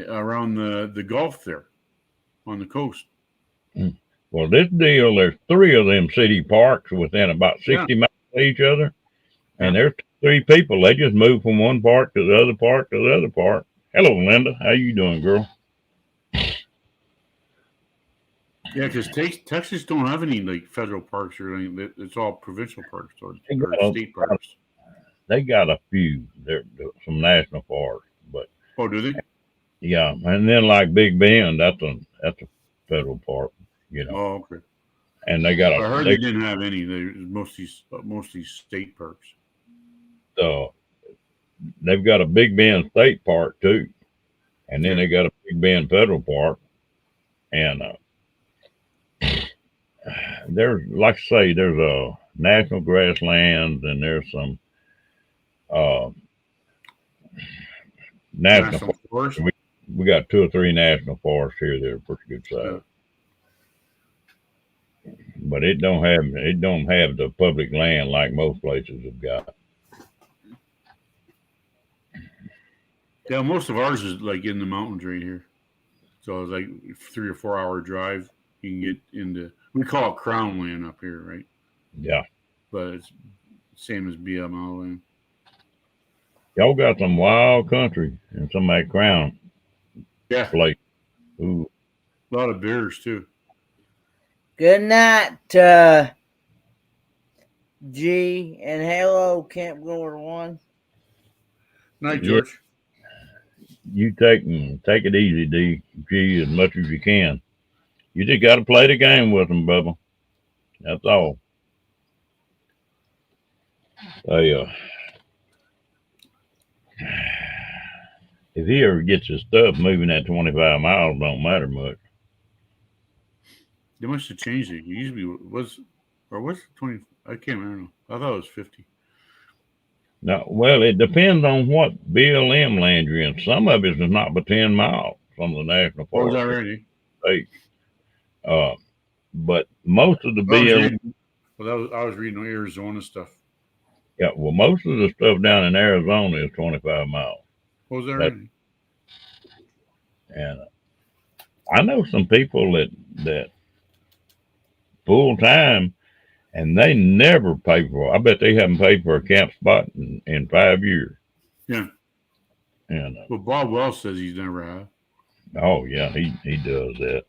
around the Gulf there on the coast. Well, this deal, there's 3 of them city parks within about 60 miles of each other. And there's 3 people. They just move from one park to the other park to the other park. Hello, Linda. How you doing, girl? Yeah, because Texas don't have any like federal parks or anything. It's all provincial parks or state parks. They got a few. There's some national parks, but do they? Yeah, and then like Big Bend, that's a federal park. Oh, okay. And they got I heard they didn't have any. They mostly state parks. So they've got a Big Bend State Park too, and then they got a Big Bend Federal Park, and there's, like I say, there's a national grasslands, and there's some national forests. We got 2 or 3 national forests here that are pretty good size. But it don't have the public land like most places have got. Yeah, most of ours is like in the mountains right here. So it's like 3 or 4 hour drive. You can get into, we call it Crown land up here, right? Yeah. But it's same as BML land. Y'all got some wild country and some of that Crown. Yeah. Place. Ooh. A lot of bears too. Good night, G, and hello, Camp Goer 1. Night, George. You take it easy, G, as much as you can. You just got to play the game with them, Bubba. That's all. If he ever gets his stuff moving at 25 miles, don't matter much. They must have changed it. It usually was it 20? I can't remember. I thought it was 50. No, well, it depends on what BLM land you're in. Some of it is not but 10 miles from the national forest. Oh, is that right? But most of the BLM. Well, I was reading Arizona stuff. Yeah, well, most of the stuff down in Arizona is 25 miles. What was that? That- Right? And I know some people that full time, and they never pay for. I bet they haven't paid for a camp spot in 5 years. Yeah. And Well, Bob Wells says he's never had. oh yeah, he does that.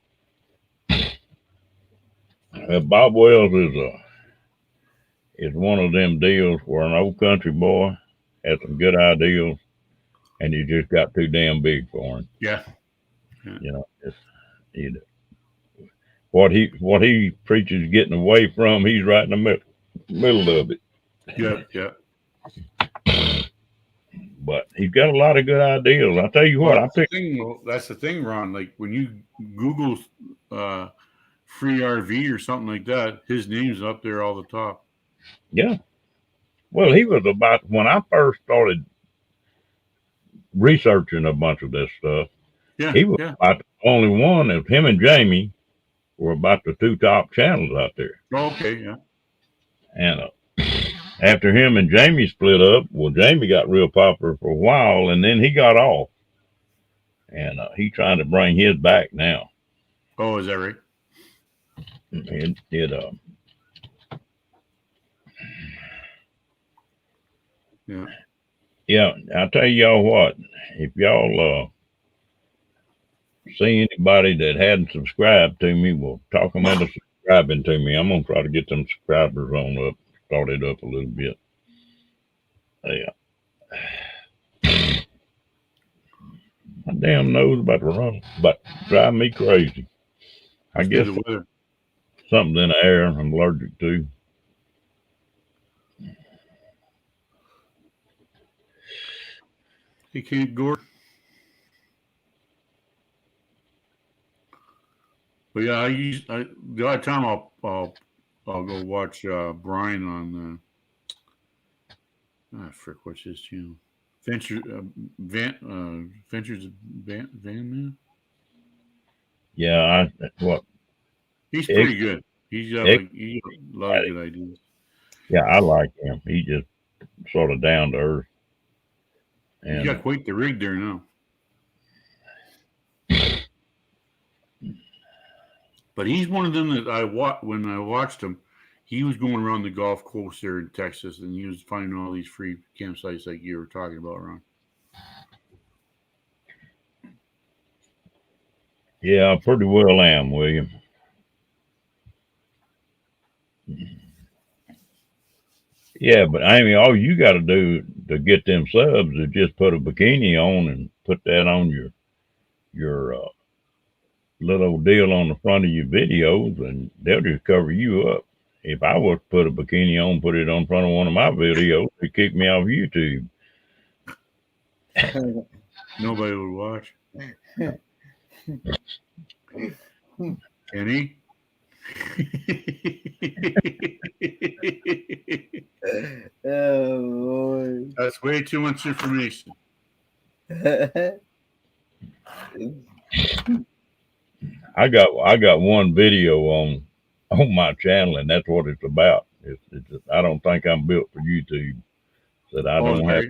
Bob Wells is one of them deals where an old country boy has some good ideas, and you just got too damn big for him. Yeah. You know, he, what he preaches getting away from, he's right in the middle of it. Yeah. But he's got a lot of good ideas. I tell you what, Well, I picked. that's the thing, Ron. Like when you Google free RV or something like that, his name's up there all the top. Yeah. Well, he was about when I first started researching a bunch of this stuff. Yeah. He was about the only one. Of him and Jamie were about the two top channels out there. Oh, okay. Yeah. And after him and Jamie split up, well, Jamie got real popular for a while, and then he got off. And he's trying to bring his back now. Oh, is that right? Yeah. Yeah, I'll tell y'all what, if y'all see anybody that hadn't subscribed to me, well, talk them into subscribing to me. I'm going to try to get them subscribers started up a little bit. Yeah. My damn nose about to run, but drive me crazy. I guess the weather. Something in the air I'm allergic to. He can't go. But yeah, the odd time I'll go watch Brian on frick, what's his channel? Ventures Van Man. Yeah, He's pretty good. He's got a lot of good ideas. Yeah, I like him. He just sort of down to earth. And He's got quite the rig there now. But he's one of them that when I watched him, he was going around the Gulf Coast there in Texas, and he was finding all these free campsites like you were talking about, Ron. Yeah, I pretty well am, William. Yeah, but I mean, all you got to do to get them subs is just put a bikini on and put that on your little deal on the front of your videos, and they'll just cover you up. If I was to put a bikini on, put it on front of one of my videos, it'd kick me off YouTube. Nobody would watch. Kenny? Oh, Lord. That's way too much information. I got one video on my channel, and that's what it's about. I don't think I'm built for YouTube. That I don't have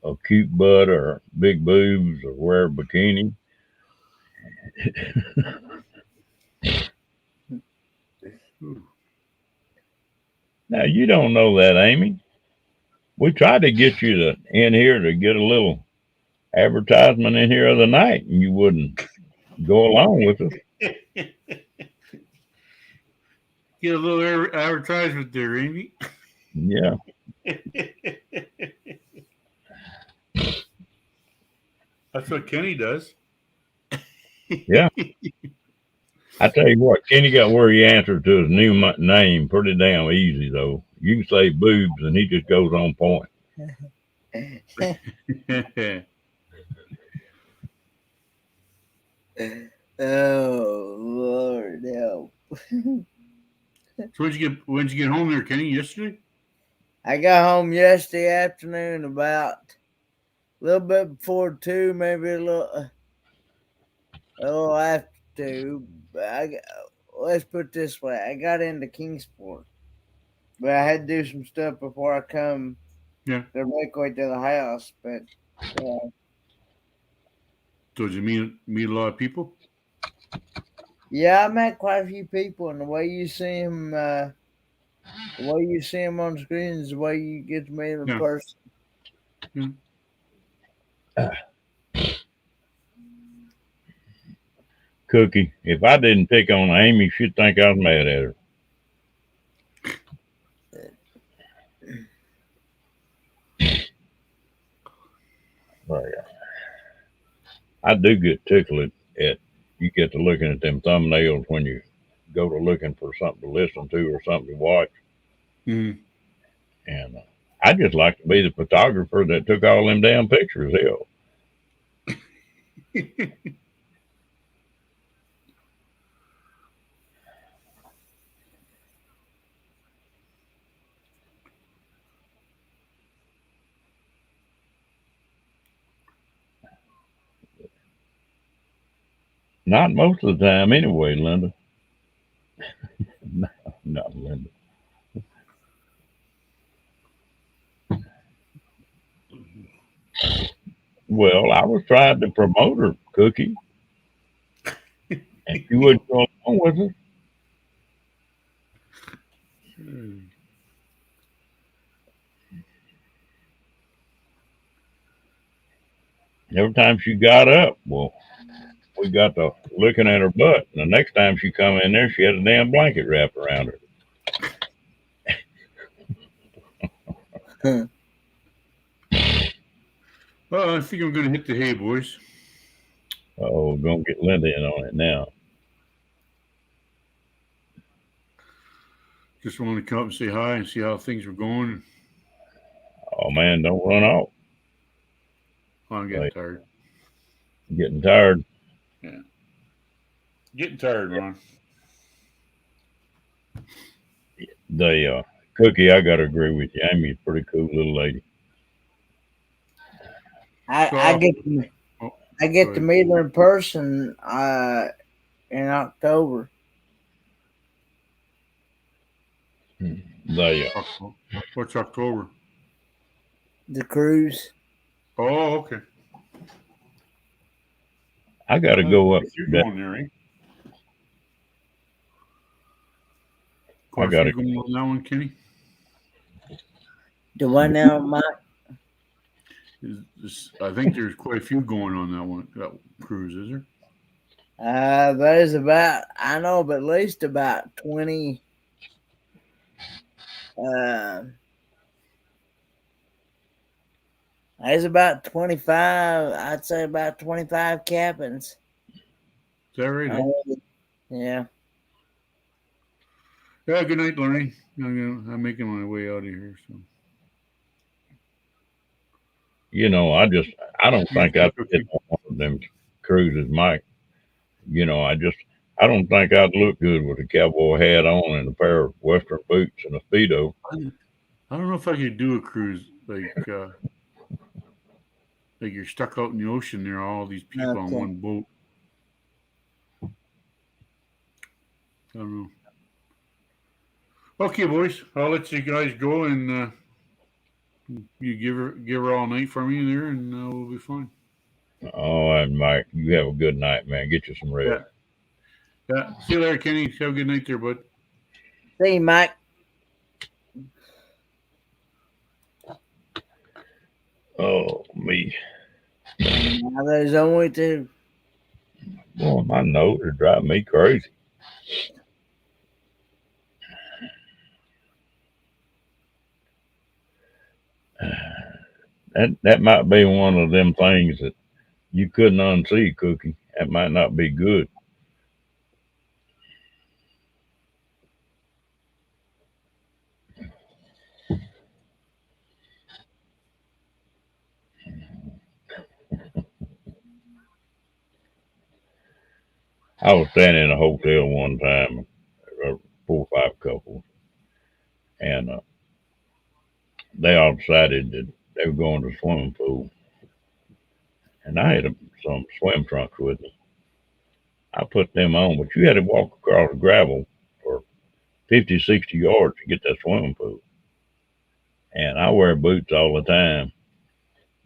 a cute butt or big boobs or wear a bikini. Now you don't know that, Amy. We tried to get you in here to get a little advertisement in here the other night, and you wouldn't go along with us. Get a little advertisement there, Amy. Yeah. That's what Kenny does. Yeah. I tell you what, Kenny got where he answered to his new name pretty damn easy, though. You can say boobs, and he just goes on point. Oh, Lord help. So when'd you get home there, Kenny? Yesterday? I got home yesterday afternoon about a little bit before 2, maybe a little after 2. But let's put it this way. I got into Kingsport but I had to do some stuff before I come. Yeah. To make way to the house, but So did you meet a lot of people? yeah, I met quite a few people, and the way you see them, on screen is the way you get to meet them in Yeah. person. Cookie, if I didn't pick on Amy, she'd think I was mad at her. Well, yeah. I do get tickled at you get to looking at them thumbnails when you go to looking for something to listen to or something to watch. Mm. And I just like to be the photographer that took all them damn pictures. Hell, not most of the time anyway, Linda. No, not Linda. Well, I was trying to promote her, Cookie, and she wouldn't go along with it. Every time she got up, well, we got to looking at her butt. And the next time she come in there, she had a damn blanket wrapped around her. Well, I think I'm going to hit the hay, boys. Oh, gonna get Linda in on it now. Just wanted to come up and say hi and see how things were going. Oh man, don't run off. Oh, I'm getting Right. tired. Getting tired. Getting tired, Ron. The Cookie, I gotta agree with you. Amy's a pretty cool little lady. I get go to ahead. meet her in person in October. What's October? The cruise. Oh, okay. I gotta go up. You're going there, eh? I gotta go on that one, Kenny. The one now, Mike. I think there's quite a few going on that cruise, is there? There's about, I know of at least about 20. There's about 25. I'd say about 25 cabins. Is that right? Yeah. Yeah. Good night, Lorraine. I'm making my way out of here. So. You know, I don't think I'd fit on one of them cruises, Mike. You know, I don't think I'd look good with a cowboy hat on and a pair of Western boots and a Speedo. I don't know if I could do a cruise like you're stuck out in the ocean. There are all these people on one boat. I don't know. Okay, boys, I'll let you guys go and you give her all night for me there, and we'll be fine. All right, Mike. You have a good night, man. Get you some rest. Yeah. See you later, Kenny. Have a good night there, bud. See you, Mike. Oh, me. Now there's only two. Boy, my nose is driving me crazy. That might be one of them things that you couldn't unsee, Cookie. That might not be good. I was staying in a hotel one time, 4 or 5 couples, and they all decided that they were going to the swimming pool. And I had some swim trunks with me. I put them on, but you had to walk across the gravel for 50, 60 yards to get that swimming pool. And I wear boots all the time.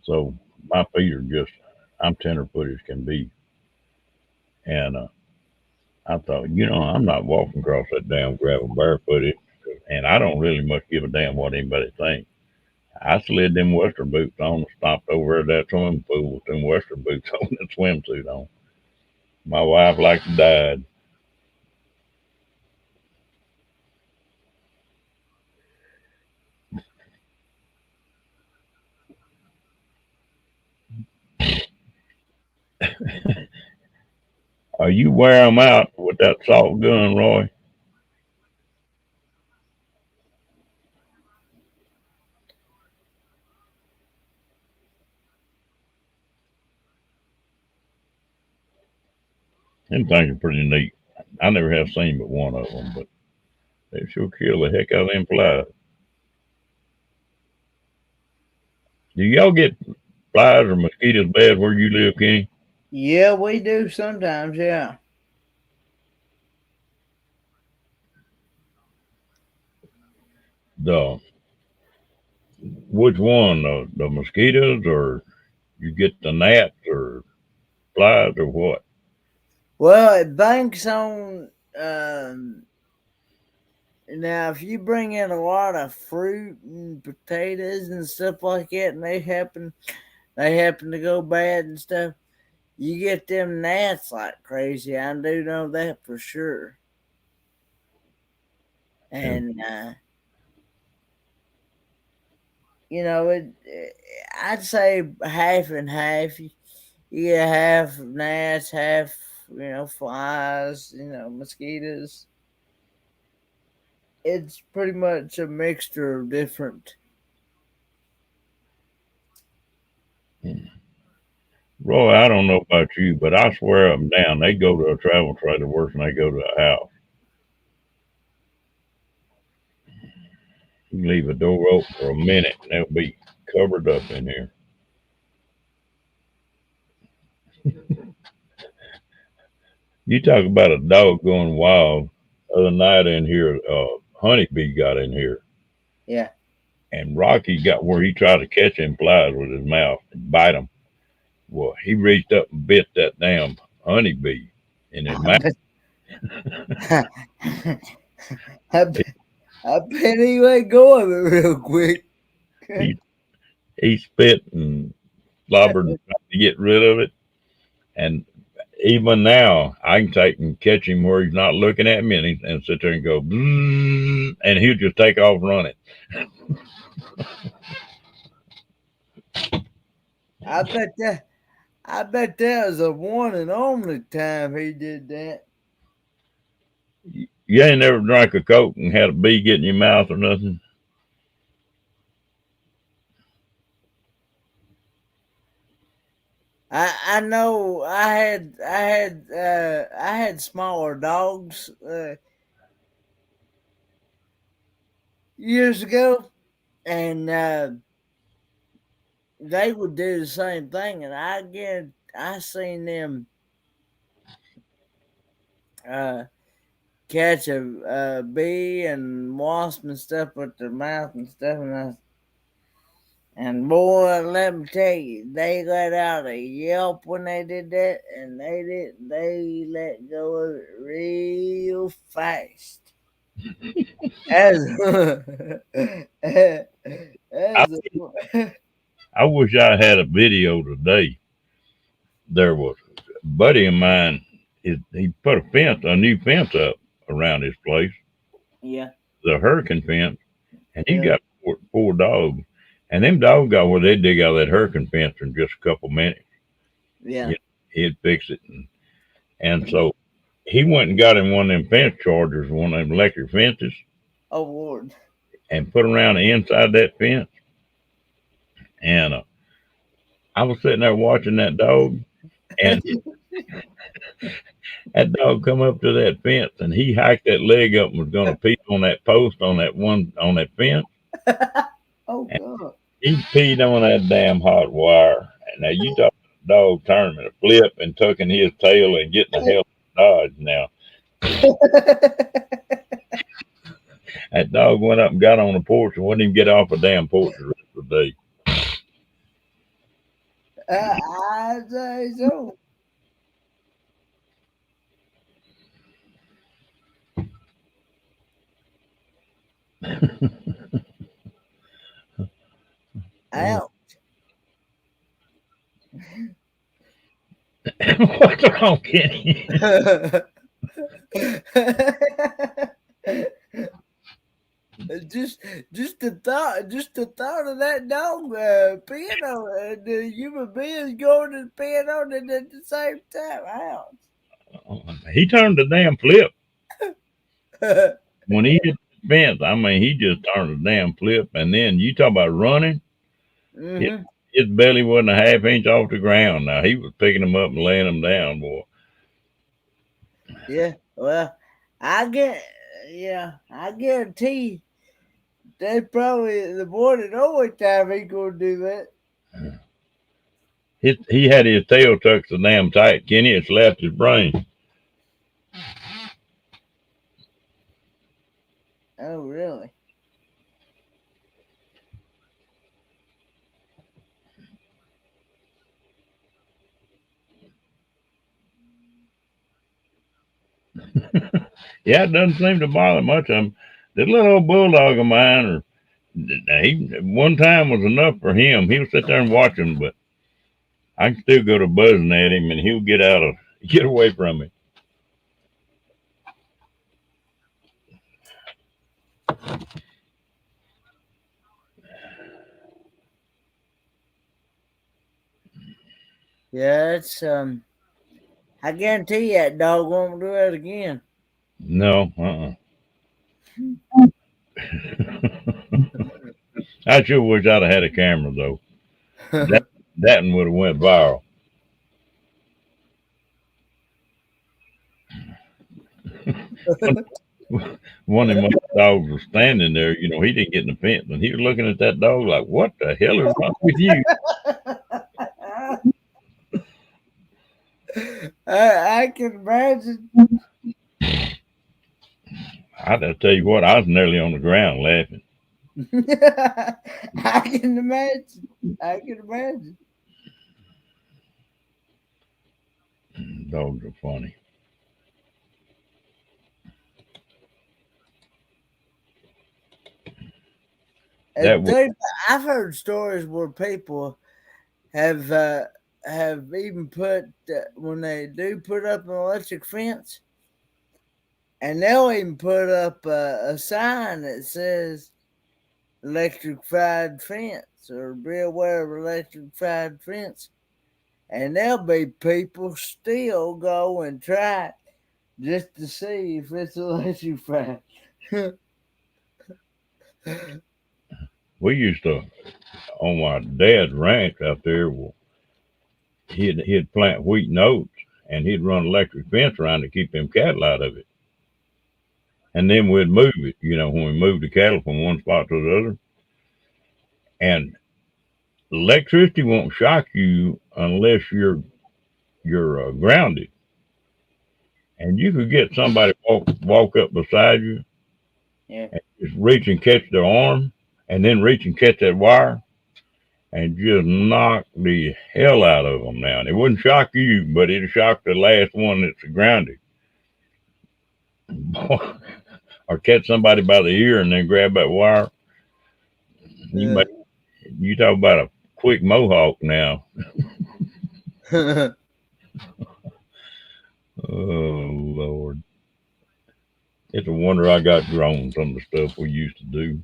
So my feet are just, I'm tenderfoot as can be. And I thought, I'm not walking across that damn gravel barefooted. And I don't really much give a damn what anybody thinks. I slid them Western boots on and stopped over at that swimming pool with them Western boots on and swimsuit on. My wife like died. You wear them out with that salt gun, Roy? Them things are pretty neat. I never have seen but one of them, but they sure kill the heck out of them flies. Do y'all get flies or mosquitoes bad where you live, Kenny? Yeah, we do sometimes, yeah. Which one? The mosquitoes, or you get the gnats or flies, or what? Well, it banks on now if you bring in a lot of fruit and potatoes and stuff like that, and they happen to go bad and stuff, you get them gnats like crazy. I do know that for sure. And I'd say half and half. You get half gnats, half flies, mosquitoes. It's pretty much a mixture of different. Roy, I don't know about you, but I swear up and down, they go to a travel trailer worse than they go to a house. You leave a door open for a minute and they'll be covered up in there. You talk about a dog going wild. The other night in here, honeybee got in here. Yeah. And Rocky got where he tried to catch them flies with his mouth and bite them. Well, he reached up and bit that damn honeybee in his mouth. I bet he let go of it real quick. He spit and slobbered to get rid of it. And even now, I can take and catch him where he's not looking at me and sit there and go, and he'll just take off running. I bet that was a one and only time he did that. You ain't never drank a Coke and had a bee get in your mouth or nothing? I know I had smaller dogs years ago, and they would do the same thing, and I seen them catch a bee and wasp and stuff with their mouth and stuff, and boy, let me tell you, they let out a yelp when they did that, and they let go of it real fast. I wish I had a video today. There was a buddy of mine, he put a new fence up around his place. Yeah. The hurricane fence, and he got four dogs. And them dogs got where they dig out that hurricane fence in just a couple minutes. Yeah. He'd fix it. And so he went and got him one of them fence chargers, one of them electric fences. Oh, Lord. And put around the inside that fence. And I was sitting there watching that dog. And that dog come up to that fence and he hiked that leg up and was going to pee on that post on that fence. Oh, God. He peed on that damn hot wire. And now you talk about a dog turning a flip and tucking his tail and getting the hell out of Dodge now. That dog went up and got on the porch and wouldn't even get off the damn porch the rest of the day. I say so. Ouch. What's wrong, Kenny? just the thought of that dog peeing on the human beings going and peeing on it at the same time. Ouch. He turned the damn flip when he hit the fence. I mean, he just turned the damn flip, and then you talk about running. Mhm. His belly wasn't a half inch off the ground. Now he was picking them up and laying them down, boy. Yeah, well, I guarantee that's probably the more than only time he gonna do that. He had his tail tucked so damn tight, Kenny, it slapped his brain. Oh, really? Yeah, it doesn't seem to bother much of him. This little old bulldog of mine, one time was enough for him. He'll sit there and watch him, but I can still go to buzzing at him, and he'll get away from me. Yeah, it's I guarantee you that dog won't do it again. No, I sure wish I'd have had a camera though. That one would have went viral. One of my dogs was standing there, he didn't get in the fence, and he was looking at that dog like, what the hell is wrong with you? I can imagine. I tell you what, I was nearly on the ground laughing. I can imagine. Dogs are funny. I've heard stories where people have even put when they do put up an electric fence, and they'll even put up a sign that says electrified fence or be aware of electrified fence, and there'll be people still go and try it just to see if it's electrified. We used to, on my dad's ranch out there, he'd plant wheat and oats, and he'd run electric fence around to keep them cattle out of it. And then we'd move it, when we moved the cattle from one spot to the other. And electricity won't shock you unless you're grounded. And you could get somebody walk up beside you, Yeah. and just reach and catch their arm, and then reach and catch that wire, and just knock the hell out of them now. And it wouldn't shock you, but it'd shock the last one that's grounded. Or catch somebody by the ear and then grab that wire. Yeah. You talk about a quick mohawk now. Oh, Lord. It's a wonder I got grown some of the stuff we used to do.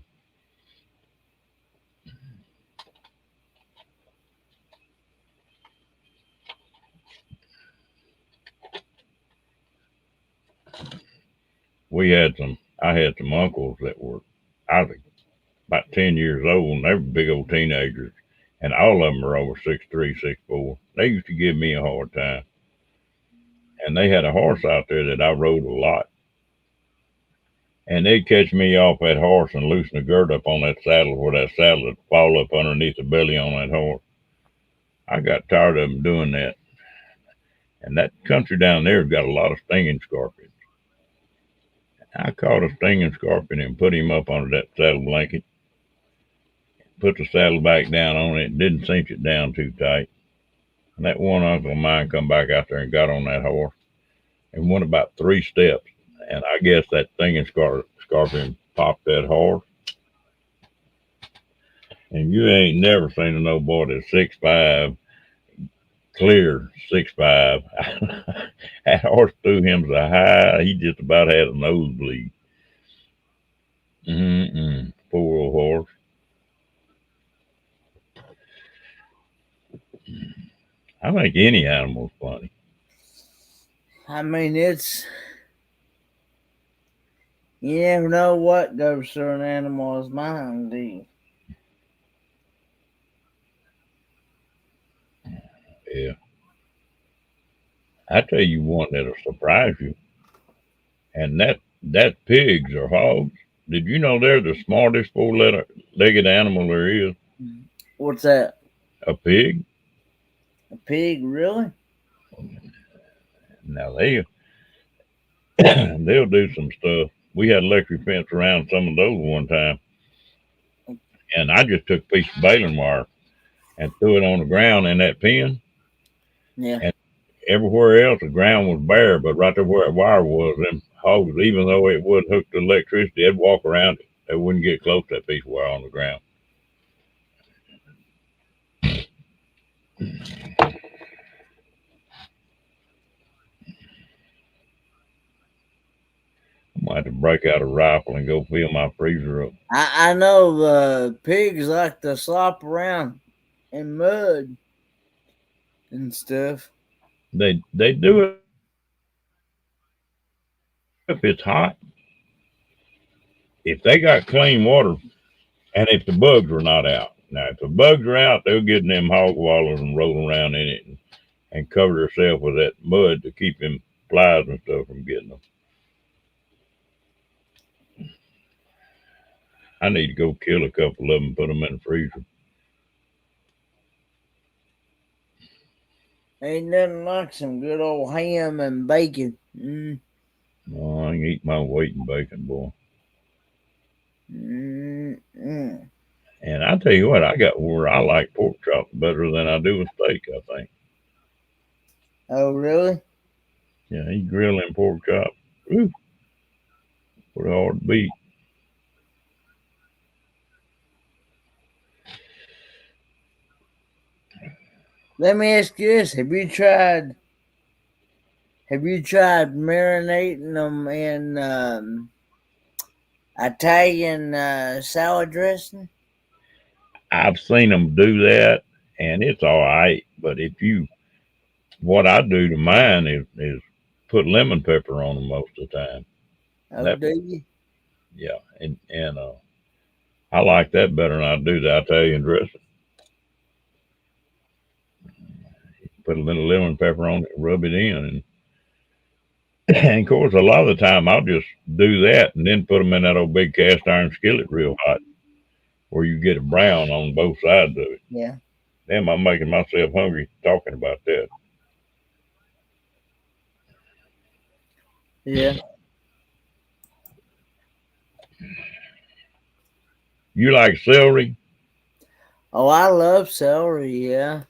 I had some uncles that were, I was about 10 years old, and they were big old teenagers, and all of them were over 6'3", 6'4". They used to give me a hard time. And they had a horse out there that I rode a lot. And they'd catch me off that horse and loosen the girth up on that saddle where that saddle would fall up underneath the belly on that horse. I got tired of them doing that. And that country down there has got a lot of stinging scorpions. I caught a stinging scorpion and put him up under that saddle blanket. Put the saddle back down on it. Didn't cinch it down too tight. And that one uncle of mine come back out there and got on that horse and went about 3 steps. And I guess that stinging scorpion popped that horse. And you ain't never seen an old boy that's 6'5", clear 6'5". That horse threw him so high, he just about had a nosebleed. Poor old horse. I think any animal's funny. I mean, you never know what goes through an animal's mind, do you? Yeah. I tell you one that'll surprise you. And that pigs or hogs. Did you know they're the smartest four-legged animal there is? What's that? A pig? A pig, really? Now they'll do some stuff. We had electric fence around some of those one time. And I just took a piece of baling wire and threw it on the ground in that pen. Yeah. And everywhere else the ground was bare, but right there where that wire was, them hogs, even though it would hook to electricity, they'd walk around it. They wouldn't get close to that piece of wire on the ground. I might have to break out a rifle and go fill my freezer up. I know the pigs like to slop around in mud and stuff. They do it if it's hot. If they got clean water, and if the bugs are not out. Now, if the bugs are out, they'll get in them hog wallers and roll around in it and cover themselves with that mud to keep them flies and stuff from getting them. I need to go kill a couple of them and put them in the freezer. Ain't nothing like some good old ham and bacon. No, I ain't eat my weight in bacon, boy. Mm-mm. And I tell you what, I got where I like pork chops better than I do a steak, I think. Oh, really? Yeah, he grilling pork chops. Ooh, pretty hard to beat. Let me ask you this: Have you tried marinating them in Italian salad dressing? I've seen them do that, and it's all right. But what I do to mine is put lemon pepper on them most of the time. Oh, do you? Yeah, and I like that better than I do the Italian dressing. Put a little lemon pepper on it, rub it in, and of course, a lot of the time I'll just do that and then put them in that old big cast iron skillet real hot, where you get a brown on both sides of it. Yeah. Damn, I'm making myself hungry talking about that. Yeah. You like celery? Oh, I love celery, yeah.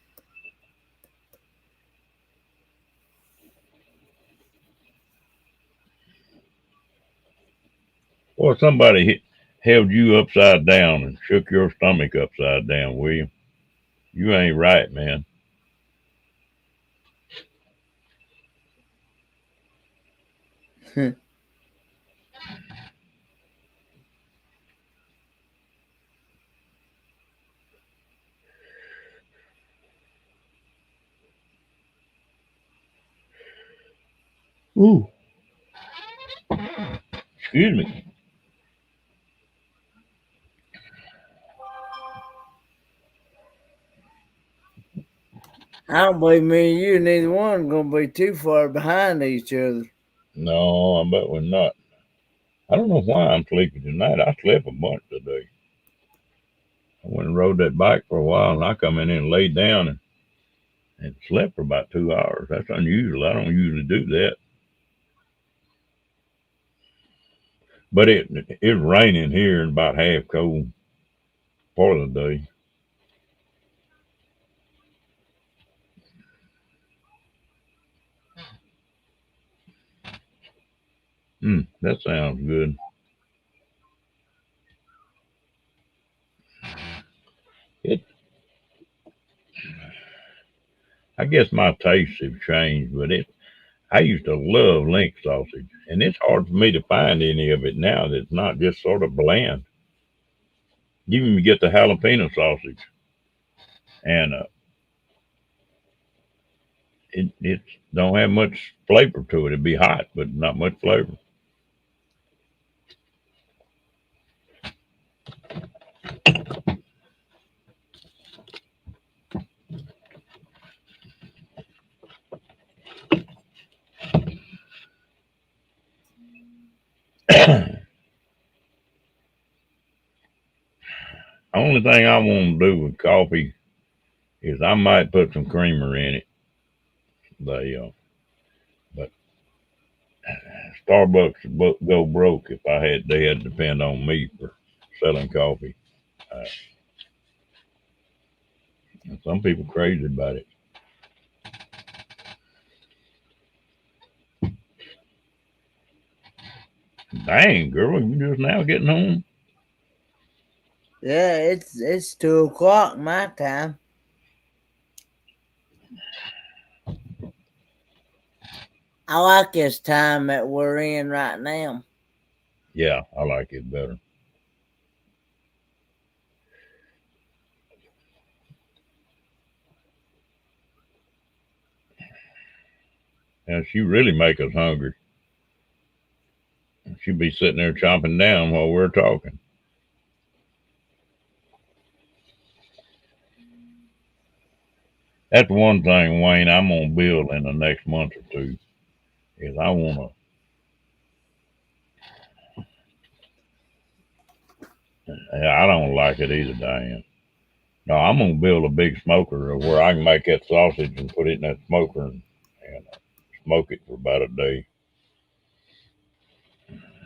Or somebody held you upside down and shook your stomach upside down, William. You ain't right, man. Ooh. Excuse me. I don't believe me and you, neither one, going to be too far behind each other. No, I bet we're not. I don't know why I'm sleepy tonight. I slept a bunch today. I went and rode that bike for a while, and I come in and laid down and slept for about 2 hours. That's unusual. I don't usually do that. But it's raining here and about half cold part of the day. That sounds good. I guess my tastes have changed, but I used to love link sausage, and it's hard for me to find any of it now that's not just sort of bland. You even get the jalapeno sausage, and it don't have much flavor to it. It'd be hot, but not much flavor. Only thing I want to do with coffee is I might put some creamer in it. But Starbucks would go broke if they had to depend on me for selling coffee. Uh, and some people crazy about it. Dang, girl, you just now getting home? Yeah, it's 2 o'clock my time. I like this time that we're in right now. Yeah, I like it better. And she really make us hungry. She'd be sitting there chomping down while we're talking. That's one thing, Wayne, I'm gonna build in the next month or two. Is I wanna I don't like it either, Diane. No, I'm gonna build a big smoker where I can make that sausage and put it in that smoker and smoke it for about a day.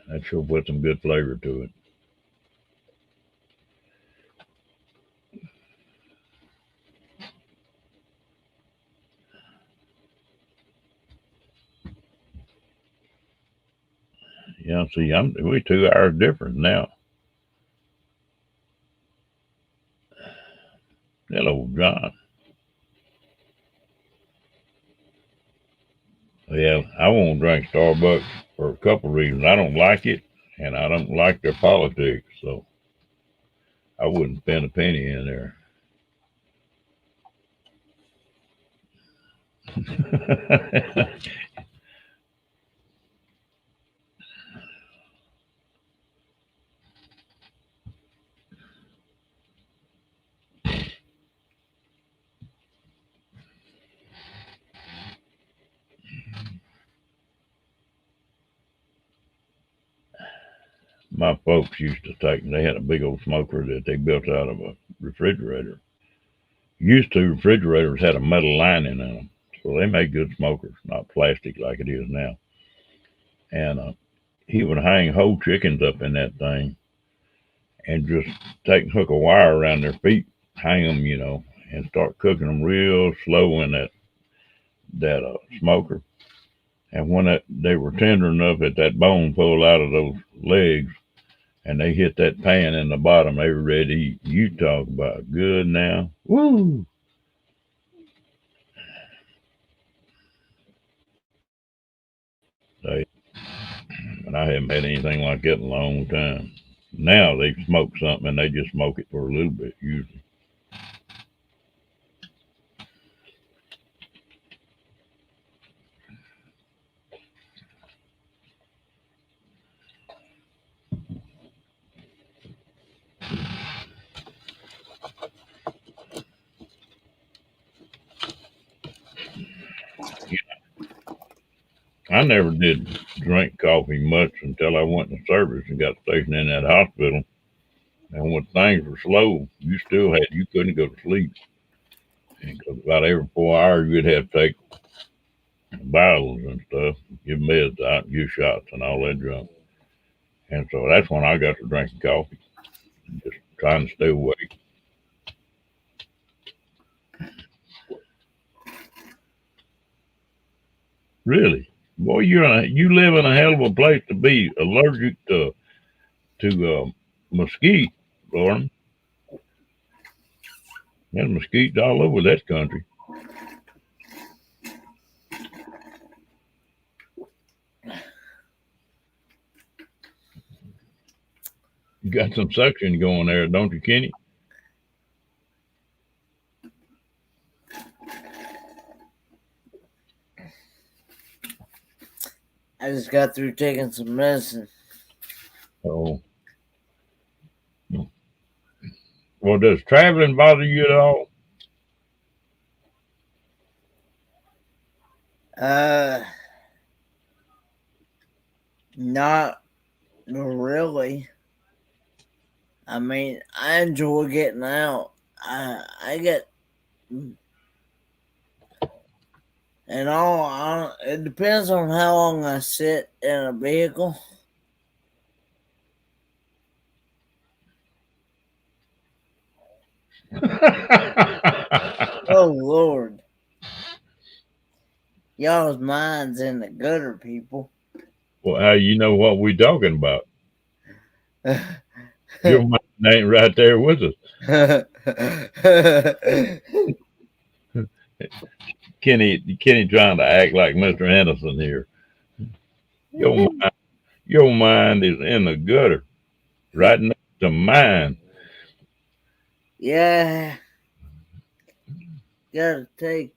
That sure put some good flavor to it. Yeah, see, we're 2 hours different now. Hello, John. Yeah, I won't drink Starbucks for a couple reasons. I don't like it, and I don't like their politics, so I wouldn't spend a penny in there. My folks used to they had a big old smoker that they built out of a refrigerator. Used to, refrigerators had a metal lining in them, so they made good smokers, not plastic like it is now. And he would hang whole chickens up in that thing and just hook a wire around their feet, hang them, and start cooking them real slow in that smoker. And when they were tender enough that bone pulled out of those legs and they hit that pan in the bottom, they were ready to eat. You talk about good now. Woo! And I haven't had anything like that in a long time. Now they smoke something and they just smoke it for a little bit usually. I never did drink coffee much until I went to service and got stationed in that hospital. And when things were slow, you couldn't go to sleep. Because about every 4 hours, you'd have to take vitals and stuff, give meds out, give shots and all that junk. And so that's when I got to drinking coffee, just trying to stay awake. Really, boy, you live in a hell of a place to be allergic to mesquite, Lauren. There's mesquite all over that country. You got some suction going there, don't you, Kenny? I just got through taking some medicine. Oh, well, does traveling bother you at all? Not really. I mean, I enjoy getting out. I get, and all. It depends on how long I sit in a vehicle. Oh Lord, y'all's minds in the gutter, people. Well, how you know what we talking about? Your mind ain't right there with us. Kenny trying to act like Mr. Anderson here. Your mind is in the gutter, right next to mine. Yeah, gotta take.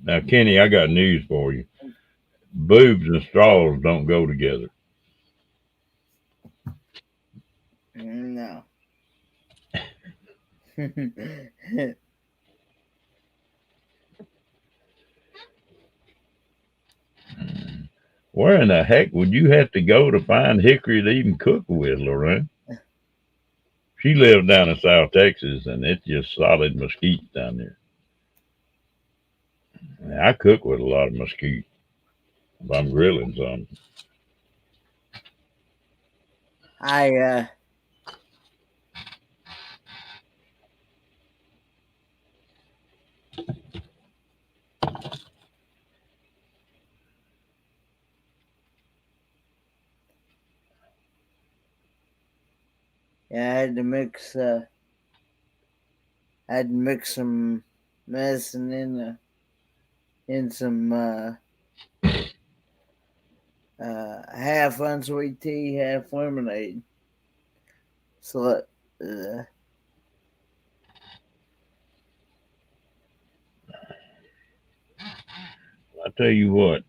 Now, Kenny, I got news for you. Boobs and straws don't go together. No. Where in the heck would you have to go to find hickory to even cook with, Lorraine? She lives down in South Texas, and it's just solid mesquite down there. And I cook with a lot of mesquite if I'm grilling something. I yeah, I had to mix. I had to mix some medicine in some half unsweet tea, half lemonade. So I tell you what,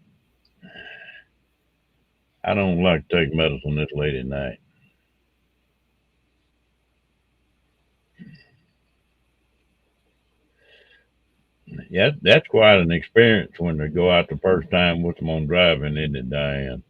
I don't like to take medicine this late at night. Yeah, that's quite an experience when they go out the first time with them on driving, isn't it, Diane?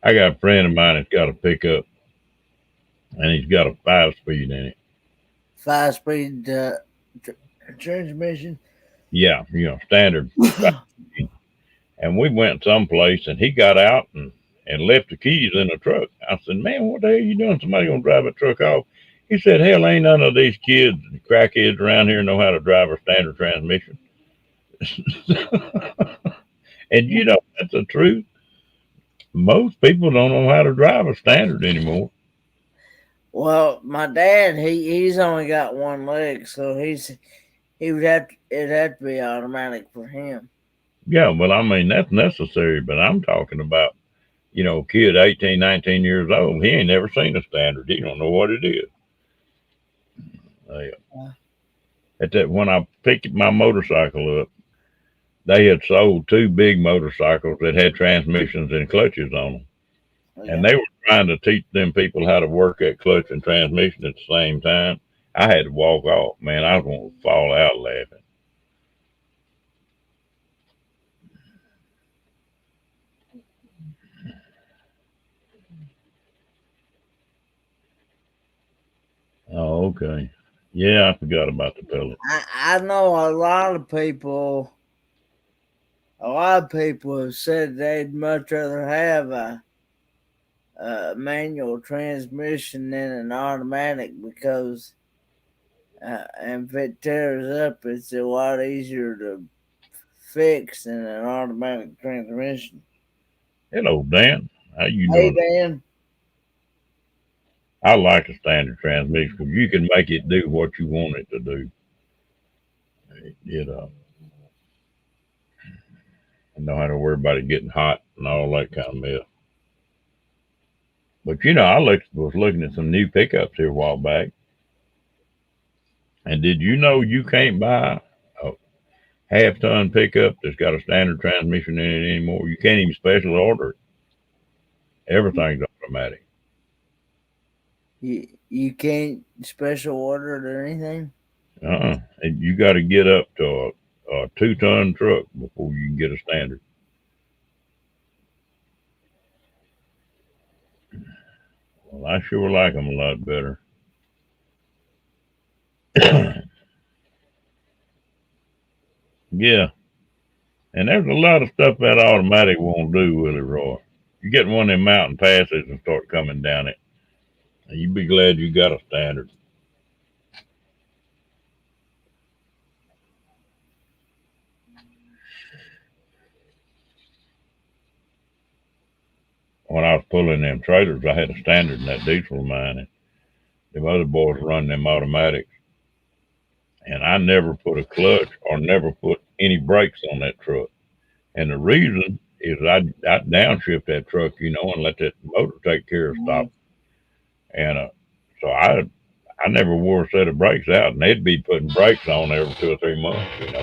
I got a friend of mine that's got a pickup, and he's got a 5-speed in it. 5-speed transmission. Yeah, standard. And we went someplace, and he got out and left the keys in the truck. I said, "Man, what the hell you doing? Somebody gonna drive a truck off?" He said, "Hell, ain't none of these kids, crackheads around here know how to drive a standard transmission." And that's the truth. Most people don't know how to drive a standard anymore. Well, my dad, he's only got one leg, so it'd have to be automatic for him. Yeah, well, I mean, that's necessary, but I'm talking about, kid 18, 19 years old. He ain't never seen a standard. He don't know what it is. At that, when I picked my motorcycle up, they had sold 2 big motorcycles that had transmissions and clutches on them. Yeah. And they were trying to teach them people how to work that clutch and transmission at the same time. I had to walk off. Man, I was going to fall out laughing. Oh, okay. Yeah, I forgot about the pellet. I know a lot of people. A lot of people have said they'd much rather have a manual transmission than an automatic because if it tears up, it's a lot easier to fix than an automatic transmission. Hello, Dan. How you Hey, doing? Dan. I like a standard transmission because you can make it do what you want it to do. It you don't have to worry about it getting hot and all that kind of mess. But was looking at some new pickups here a while back, and did you know you can't buy a half-ton pickup that's got a standard transmission in it anymore? You can't even special order it. Everything's automatic. You can't special order it or anything? And you got to get up to a 2-ton truck before you can get a standard. Well, I sure like them a lot better. Yeah, and there's a lot of stuff that automatic won't do, Willie Roy. You get one of them mountain passes and start coming down it, and you be glad you got a standard. When I was pulling them trailers, I had a standard in that diesel of mine, and them other boys run them automatics, and I never put a clutch or never put any brakes on that truck. And the reason is I downshift that truck, and let that motor take care of stuff. And so I never wore a set of brakes out, and they'd be putting brakes on every 2 or 3 months. And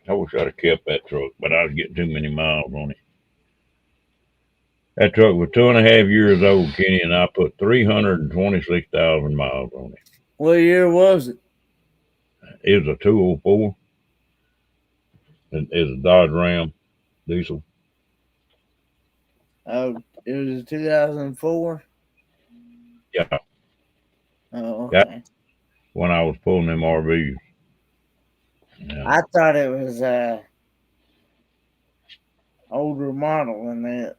I wish I'd have kept that truck, but I was getting too many miles on it. That truck was 2.5 years old, Kenny, and I put 326,000 miles on it. What year was it? It was a 204. And it's a Dodge Ram diesel. Oh, it was 2004. Yeah, Oh, that okay. when I was pulling them RVs. Yeah. I thought it was older model than that.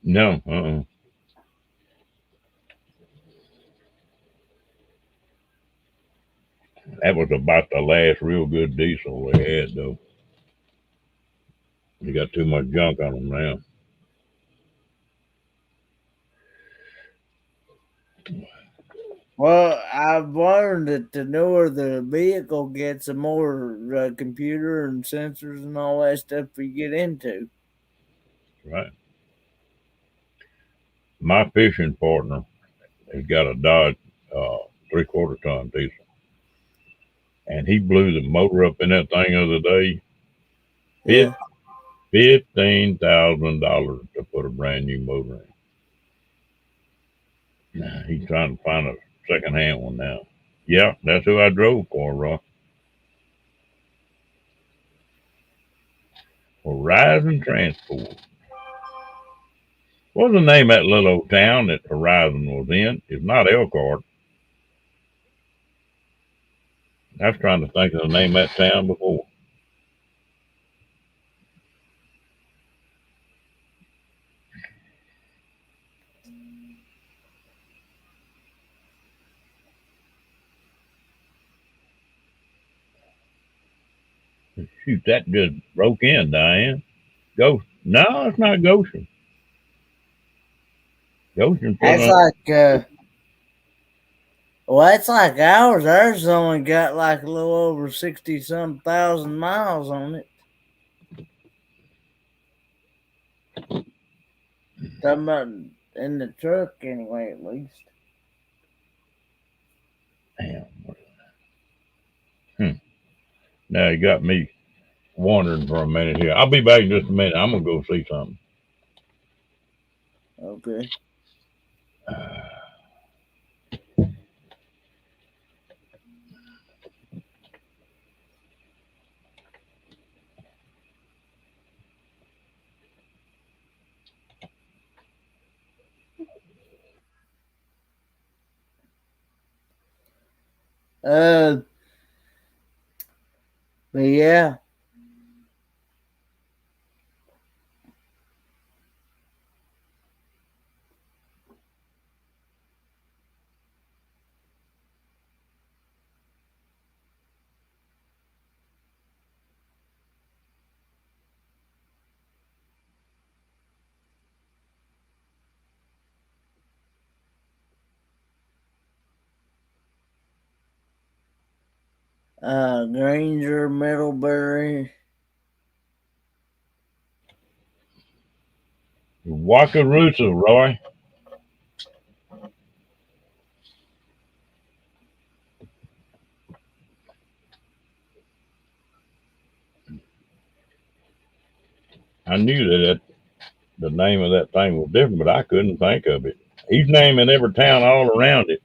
No, that was about the last real good diesel they had, though. They got too much junk on them now. Well, I've learned that the newer the vehicle gets, the more computer and sensors and all that stuff you get into. Right. My fishing partner has got a Dodge 3/4 ton diesel, and he blew the motor up in that thing the other day. Yeah. $15,000 to put a brand new motor in. Nah, he's trying to find a second-hand one now. Yeah, that's who I drove for, Roy. Horizon Transport. What's the name of that little old town that Horizon was in? It's not Elkhart. I was trying to think of the name of that town before. Shoot, that just broke in, Diane. Ghost. No, it's not Goshen. Goshen put That's on. like well, that's like ours. Ours only got like a little over 60-some thousand miles on it. Talking about in the truck anyway, at least. Damn. Now you got me wondering for a minute here. I'll be back in just a minute. I'm gonna go see something. Okay. But yeah. Granger, Middlebury. Wakarusa, Roy. I knew that the name of that thing was different, but I couldn't think of it. He's naming every town all around it.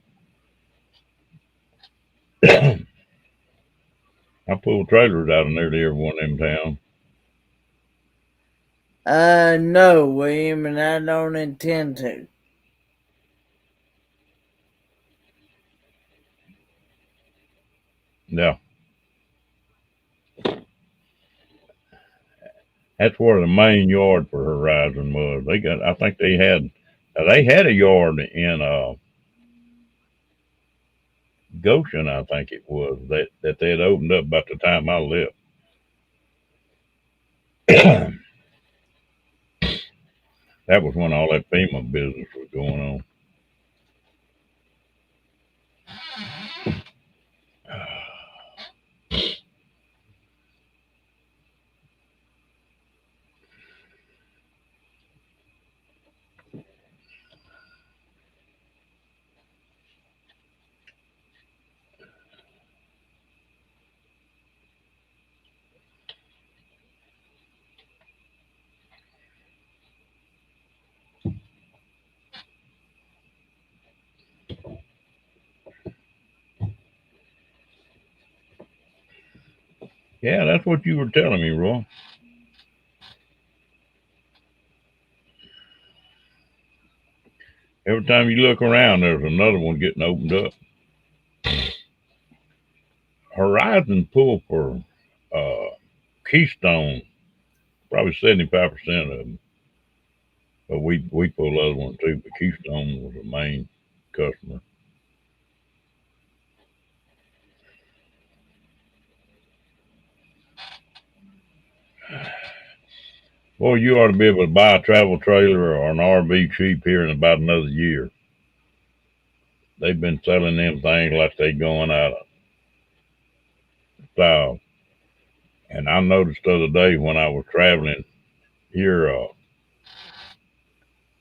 I pulled trailers out of nearly every one of them towns. No, William, and I don't intend to. Yeah. That's where the main yard for Horizon was. I think they had a yard in Goshen, I think it was, that they had opened up about the time I left. That was when all that FEMA business was going on. Yeah, that's what you were telling me, Roy. Every time you look around, there's another one getting opened up. Horizon pulled for Keystone, probably 75% of them. But we pulled other ones too, but Keystone was the main customer. Well, you ought to be able to buy a travel trailer or an RV cheap here in about another year. They've been selling them things like they going out of style. And I noticed the other day when I was traveling here,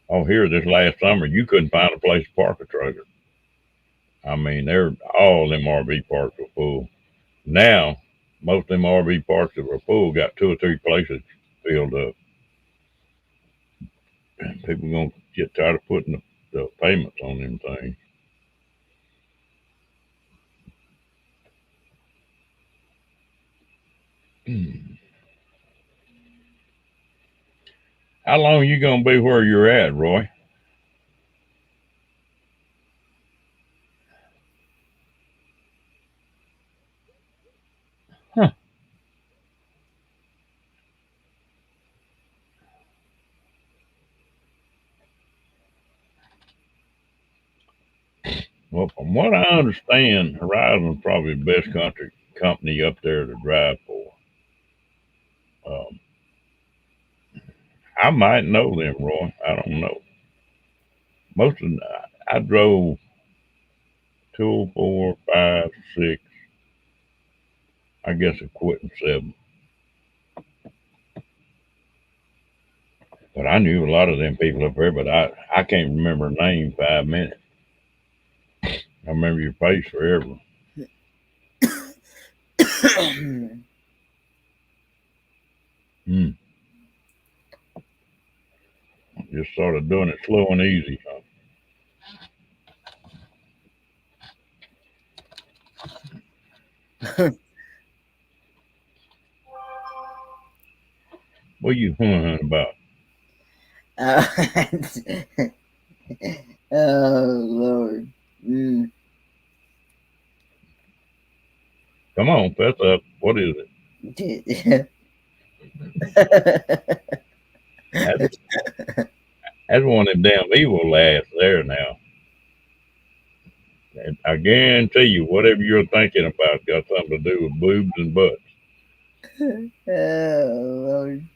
here this last summer, you couldn't find a place to park a trailer. I mean, all them RV parks were full. Now, most of them RV parks that were full got 2 or 3 places filled up. And people gonna get tired of putting the payments on them things. How long you gonna be where you're at, Roy? Huh. Well, from what I understand, Horizon's probably the best company up there to drive for. Um, I might know them, Roy. I don't know. Most of I drove 2, 4, 5, 6. I guess I quit in 7. But I knew a lot of them people up there, but I can't remember a name 5 minutes. I remember your face forever. Just sort of doing it slow and easy. What are you hunting about? Oh Lord. Come on, fess up. What is it? That's one of them damn evil lads there now. And I guarantee you, whatever you're thinking about got something to do with boobs and butts. Oh, Lord.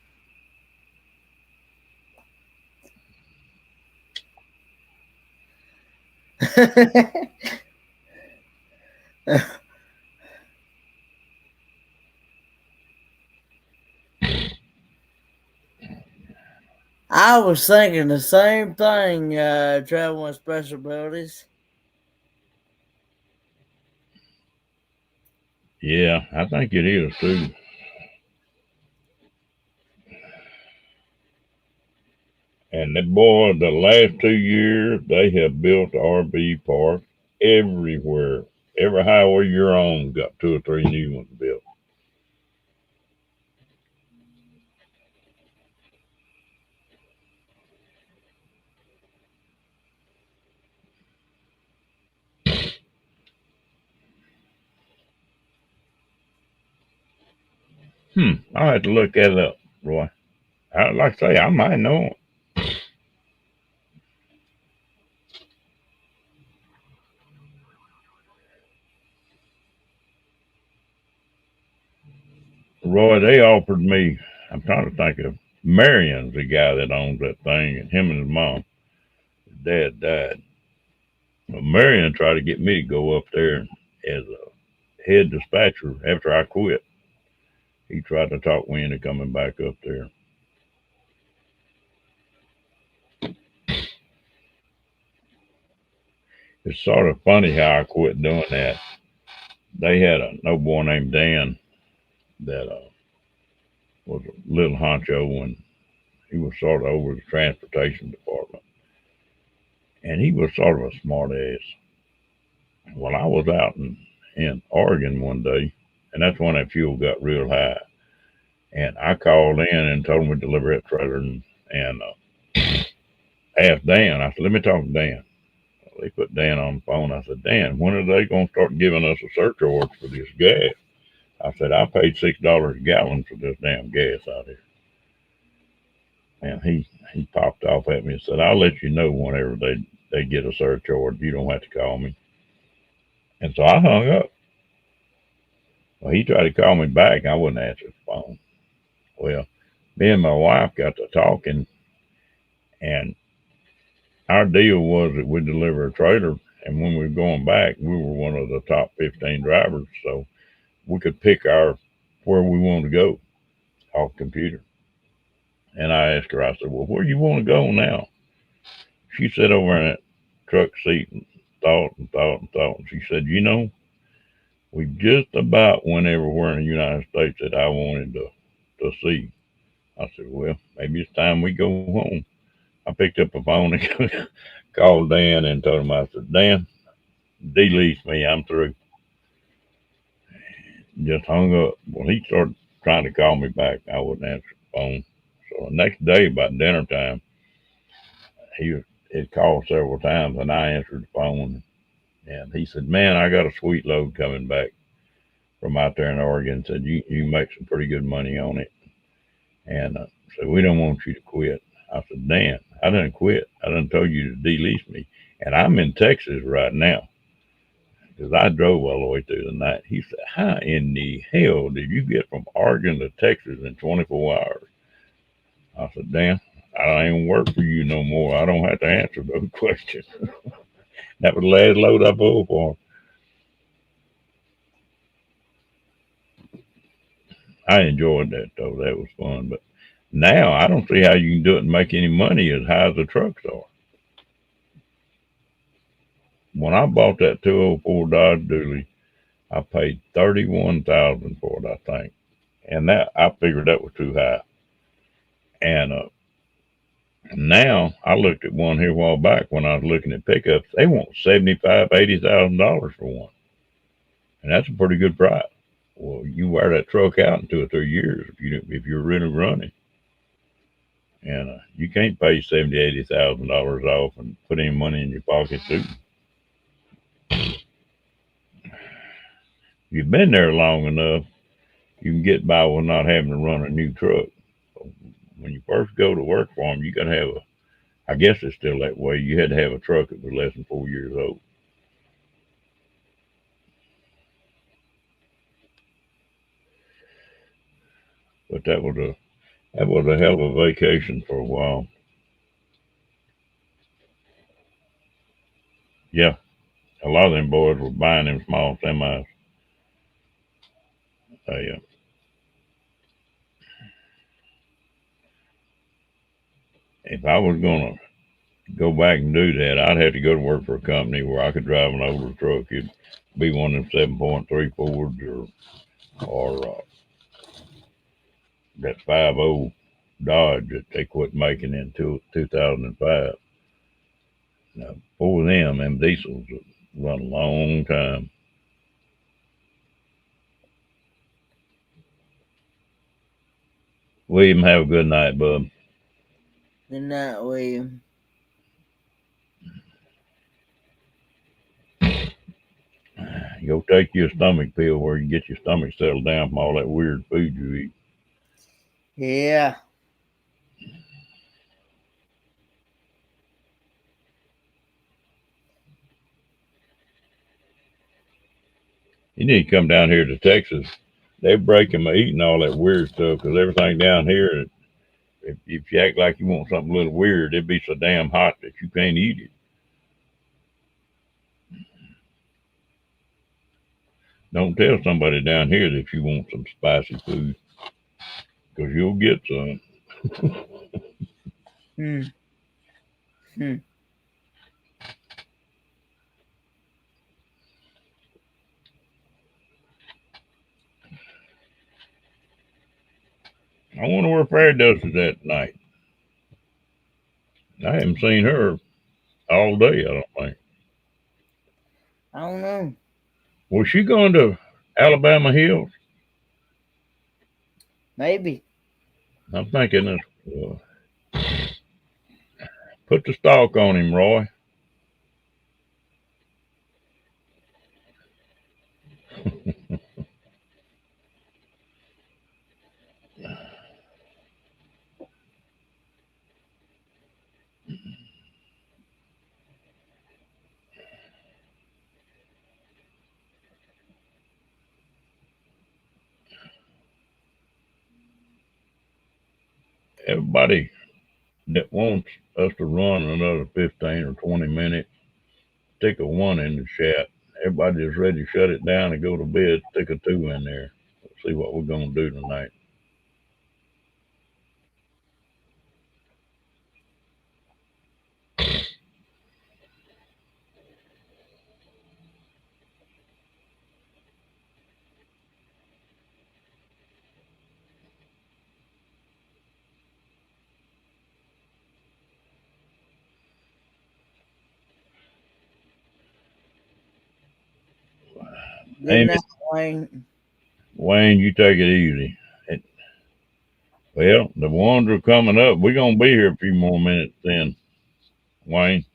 I was thinking the same thing, traveling with special abilities. Yeah, I think it is too. And that boy, the last 2 years, they have built RV parks everywhere. Every highway you're on got 2 or 3 new ones built. I'll have to look that up, Roy. Like I say, I might know it. Roy, they offered me, I'm trying to think of, Marion's the guy that owns that thing, and him and his mom, his dad died. Well, Marion tried to get me to go up there as a head dispatcher after I quit. He tried to talk me into coming back up there. It's sort of funny how I quit doing that. They had a no boy named Dan that was a little honcho, and he was sort of over the transportation department. And he was sort of a smart ass. Well, I was out in Oregon one day, and that's when that fuel got real high. And I called in and told him to deliver that trailer and asked Dan. I said, let me talk to Dan. They put Dan on the phone. I said, Dan, when are they going to start giving us a surcharge for this gas? I said, I paid $6 a gallon for this damn gas out here. And he popped off at me and said, I'll let you know whenever they get a surcharge. You don't have to call me. And so I hung up. Well, he tried to call me back. I wouldn't answer the phone. Well, me and my wife got to talking, and our deal was that we'd deliver a trailer, and when we were going back, we were one of the top 15 drivers, so we could pick where we wanted to go off computer. And I asked her, I said, well, where do you want to go now? She sat over in that truck seat and thought and thought and thought. And she said, we just about went everywhere in the United States that I wanted to see. I said, well, maybe it's time we go home. I picked up the phone and called Dan and told him, I said, Dan, delete me, I'm through. Just hung up. Well, he started trying to call me back. I wouldn't answer the phone. So the next day, about dinner time, he had called several times, and I answered the phone. And he said, man, I got a sweet load coming back from out there in Oregon. Said, you make some pretty good money on it. And so we don't want you to quit. I said, Dan, I didn't quit. I done told you to delete me. And I'm in Texas right now because I drove all the way through the night. He said, how in the hell did you get from Oregon to Texas in 24 hours? I said, Dan, I don't even work for you no more. I don't have to answer those questions. That was the last load I pulled for him. I enjoyed that, though. That was fun. But now I don't see how you can do it and make any money as high as the trucks are. When I bought that 204 Dodge Dually, I paid $31,000 for it, I think, and that I figured that was too high. And now I looked at one here a while back when I was looking at pickups. They want $75,000-$80,000 for one, and that's a pretty good price. Well, you wear that truck out in 2 or 3 years if you're really running, and you can't pay $70,000-$80,000 off and put any money in your pocket too. you've been there long enough, you can get by with not having to run a new truck. When you first go to work for them, you got to have a, I guess it's still that way, you had to have a truck that was less than 4 years old. But that was a hell of a vacation for a while. Yeah, a lot of them boys were buying them small semis. If I was gonna go back and do that, I'd have to go to work for a company where I could drive an older truck. It'd be one of them 7.3 Fords or that 5.0 Dodge that they quit making in 2005. Now, before them diesels would run a long time. William, have a good night, bub. Good night, William. Go take you a stomach pill where you get your stomach settled down from all that weird food you eat. Yeah. You need to come down here to Texas. They're breaking my eating all that weird stuff because everything down here, if you act like you want something a little weird, it'd be so damn hot that you can't eat it. Don't tell somebody down here that you want some spicy food because you'll get some. I wonder where Fairy Dust is at tonight. I haven't seen her all day, I don't think. I don't know. Was she going to Alabama Hills? Maybe. I'm thinking this. Put the stalk on him, Roy. Everybody that wants us to run another 15 or 20 minutes, stick a 1 in the chat. Everybody that's ready to shut it down and go to bed, stick a 2 in there. Let's see what we're going to do tonight. Good night, Wayne. Wayne, you take it easy. Well, the ones are coming up. We're going to be here a few more minutes then, Wayne.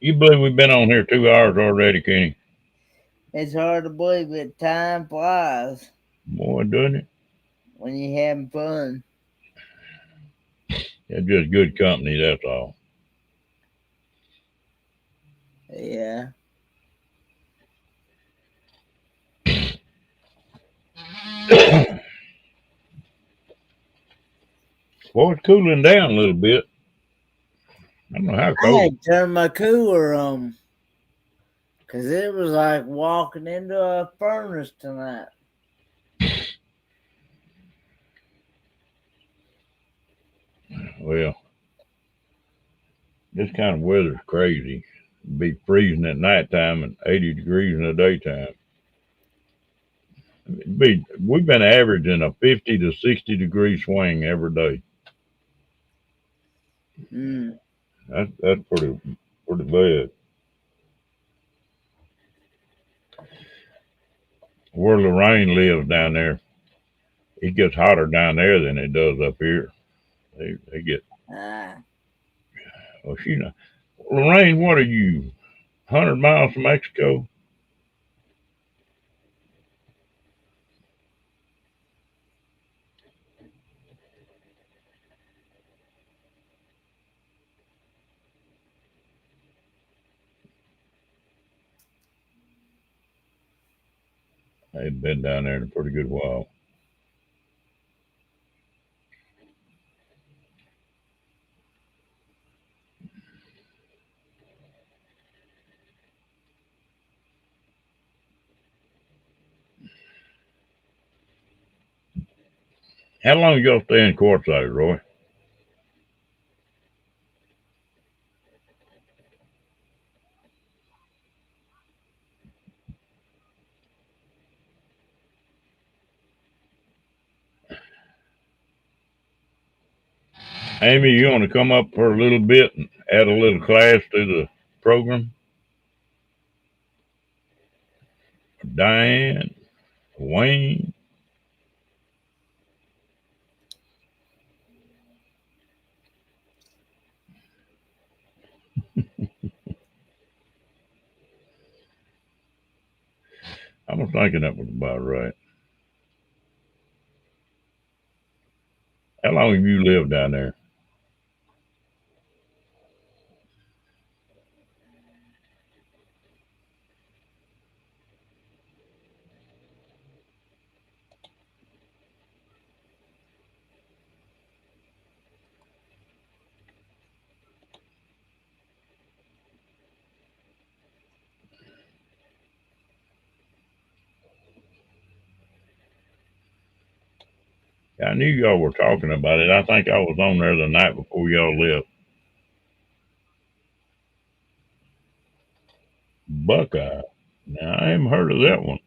You believe we've been on here 2 hours already, Kenny? It's hard to believe that time flies Boy, doesn't it? when you're having fun. It's just good company, that's all. Yeah. Well, it's cooling down a little bit. I don't know how I cold. had to turn my cooler on because it was like walking into a furnace tonight. Well, this kind of weather's crazy. It'd be freezing at nighttime and 80 degrees in the daytime. We've been averaging a 50 to 60 degree swing every day. That's pretty bad. Where Lorraine lives down there, it gets hotter down there than it does up here. They get, Ah, well, she know. Lorraine, what are you, 100 miles from Mexico? They've been down there in a pretty good while. How long y'all stay in Quartzsite, Roy? Amy, you want to come up for a little bit and add a little class to the program? Diane, Wayne, I was thinking that was about right. How long have you lived down there? I knew y'all were talking about it. I think I was on there the night before y'all left. Buckeye. Now, I haven't heard of that one.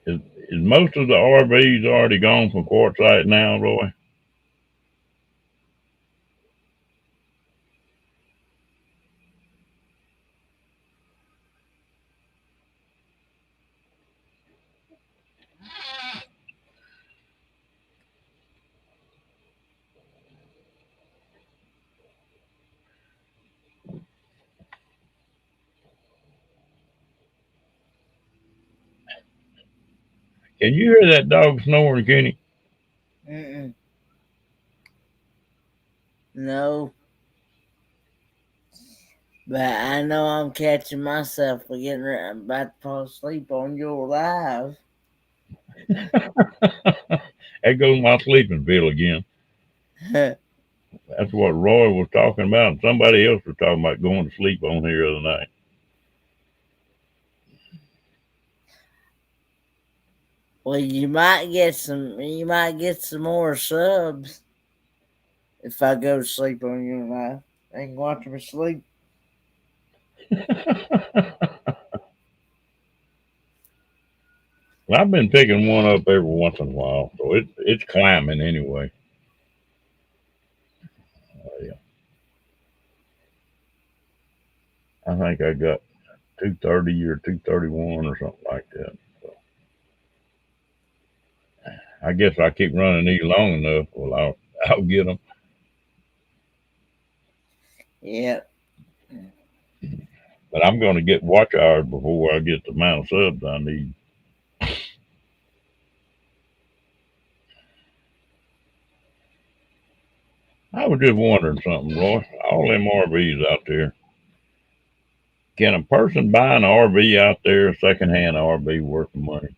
Is most of the RVs already gone from Quartzsite now, Roy? Can you hear that dog snoring, Kenny? mm-mm. No, but I know I'm catching myself for getting about to fall asleep on your live. There goes my sleeping pill again. That's what Roy was talking about. And somebody else was talking about going to sleep on here the other night. Well, you might get some. You might get some more subs if I go to sleep on your live. I can watch them sleep. Well, I've been picking one up every once in a while, so it's climbing anyway. Yeah. I think I got 230 or 231 or something like that. So I guess I keep running these long enough. Well, I'll get them. Yep. But I'm going to get watch hours before I get the amount of subs I need. I was just wondering something, Roy. All them RVs out there. Can a person buy an RV out there, a secondhand RV worth of money?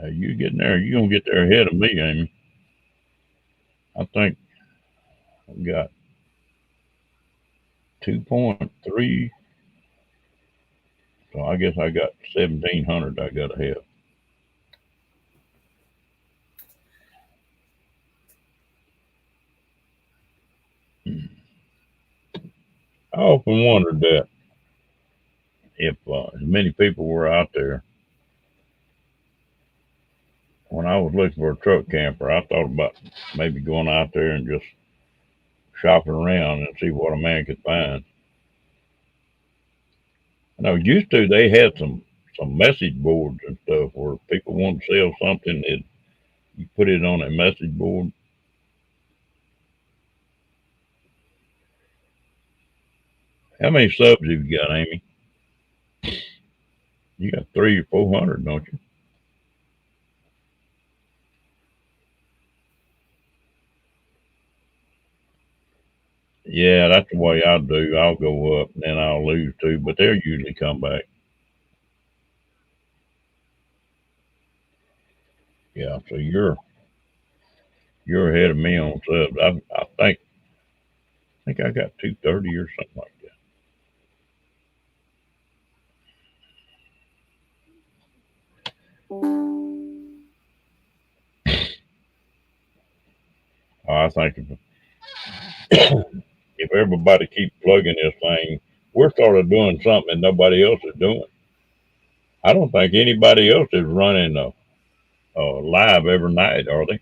You getting there? You gonna get there ahead of me, Amy? I think I've got 2.3. So I guess I got 1,700 I got to have. I often wondered that if as many people were out there. When I was looking for a truck camper, I thought about maybe going out there and just shopping around and see what a man could find. I know used to they had some message boards and stuff where people wanted to sell something, you put it on a message board. How many subs have you got, Amy? You got 300 or 400, don't you? Yeah, that's the way I do. I'll go up and then I'll lose too, but they'll usually come back. Yeah, so you're ahead of me on subs. I think I got 230 or something like that. I think if everybody keeps plugging this thing, we're sort of doing something that nobody else is doing. I don't think anybody else is running live every night, are they?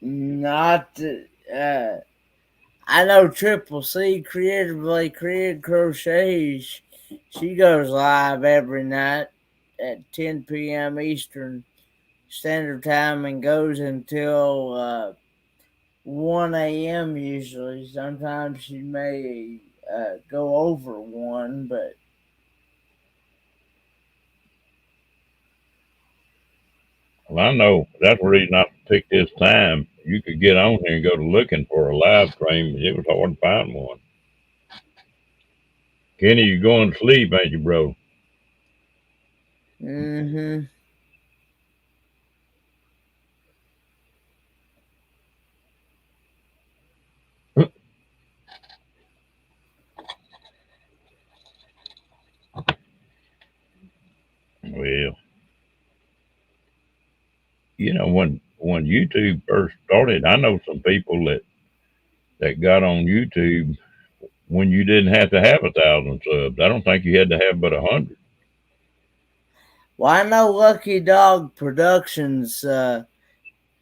Not. I know Triple C, Creatively Created Crochets. She goes live every night at 10 p.m. Eastern Standard Time and goes until 1 a.m. usually. Sometimes she may go over 1, but Well, I know that's the reason I picked this time. You could get on here and go to looking for a live stream, and it was hard to find one. Kenny, you going to sleep, ain't you, bro? mm-hmm. Well, when YouTube first started, I know some people that got on YouTube when you didn't have to have 1,000 subs. I don't think you had to have but 100. Well, I know Lucky Dog Productions and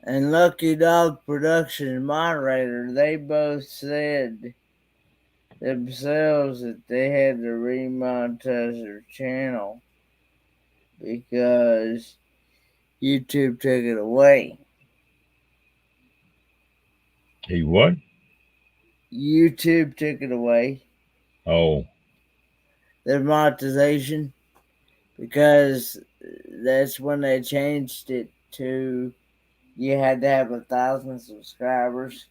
Lucky Dog Productions moderator, they both said themselves that they had to remonetize their channel because YouTube took it away. He what? YouTube took it away, Oh, their monetization, because that's when they changed it to you had to have 1,000 subscribers.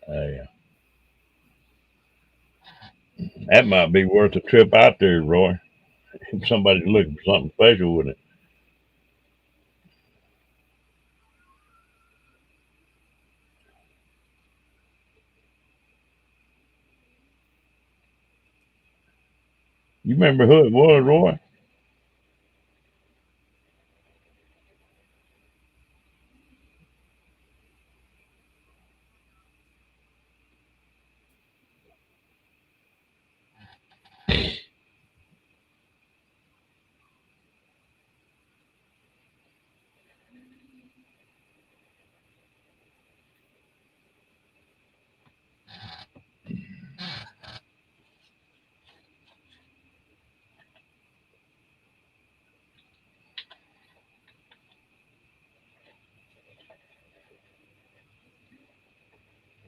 yeah. That might be worth a trip out there, Roy. If somebody's looking for something special with it. You remember who it was, Roy?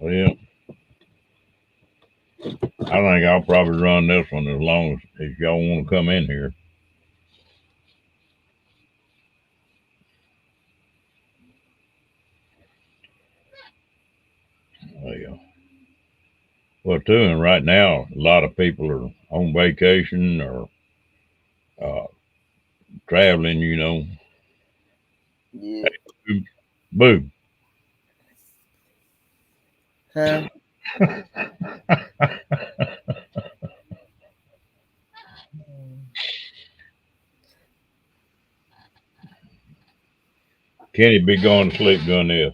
Well, I think I'll probably run this one as long as y'all want to come in here. Well, too, and right now, a lot of people are on vacation or uh, traveling, Yeah. Boo. Huh? Kenny be going to sleep doing this.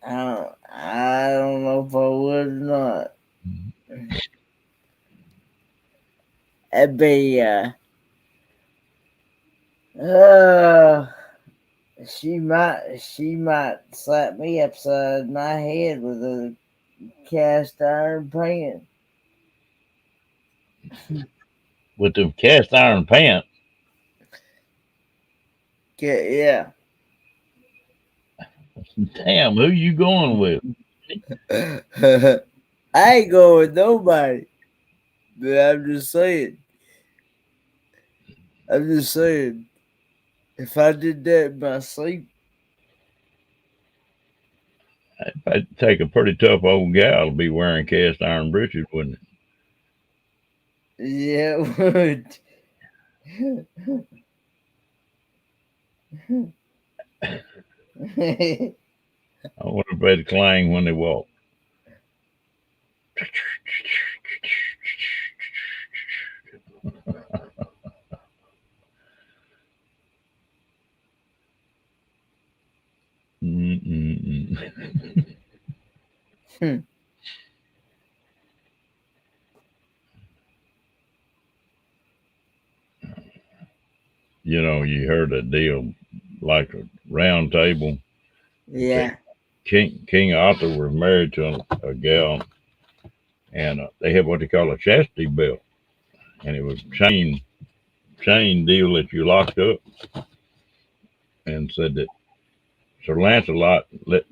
I don't know if I would or not. It'd be she might slap me upside my head with a cast iron pan. With them cast iron pants. Yeah. Damn, who you going with? I ain't going with nobody. But I'm just saying. If I did that in my sleep, I'd take a pretty tough old gal to be wearing cast iron breeches, wouldn't it? yeah, it would. I wonder if they'd clang when they walk. You know, you heard a deal like a round table. Yeah. King Arthur was married to a gal, and they had what they call a chastity belt, and it was chain deal that you locked up, and said that Sir Lancelot let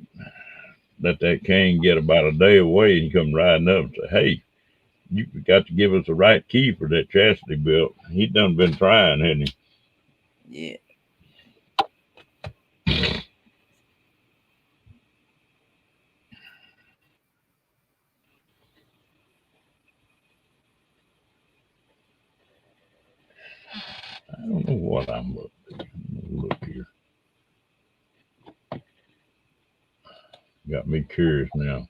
that king get about a day away, and he come riding up and say, "Hey, you got to give us the right key for that chastity belt." He done been trying, hadn't he? Yeah. I don't know what I'm up to. Look here. Got me curious now.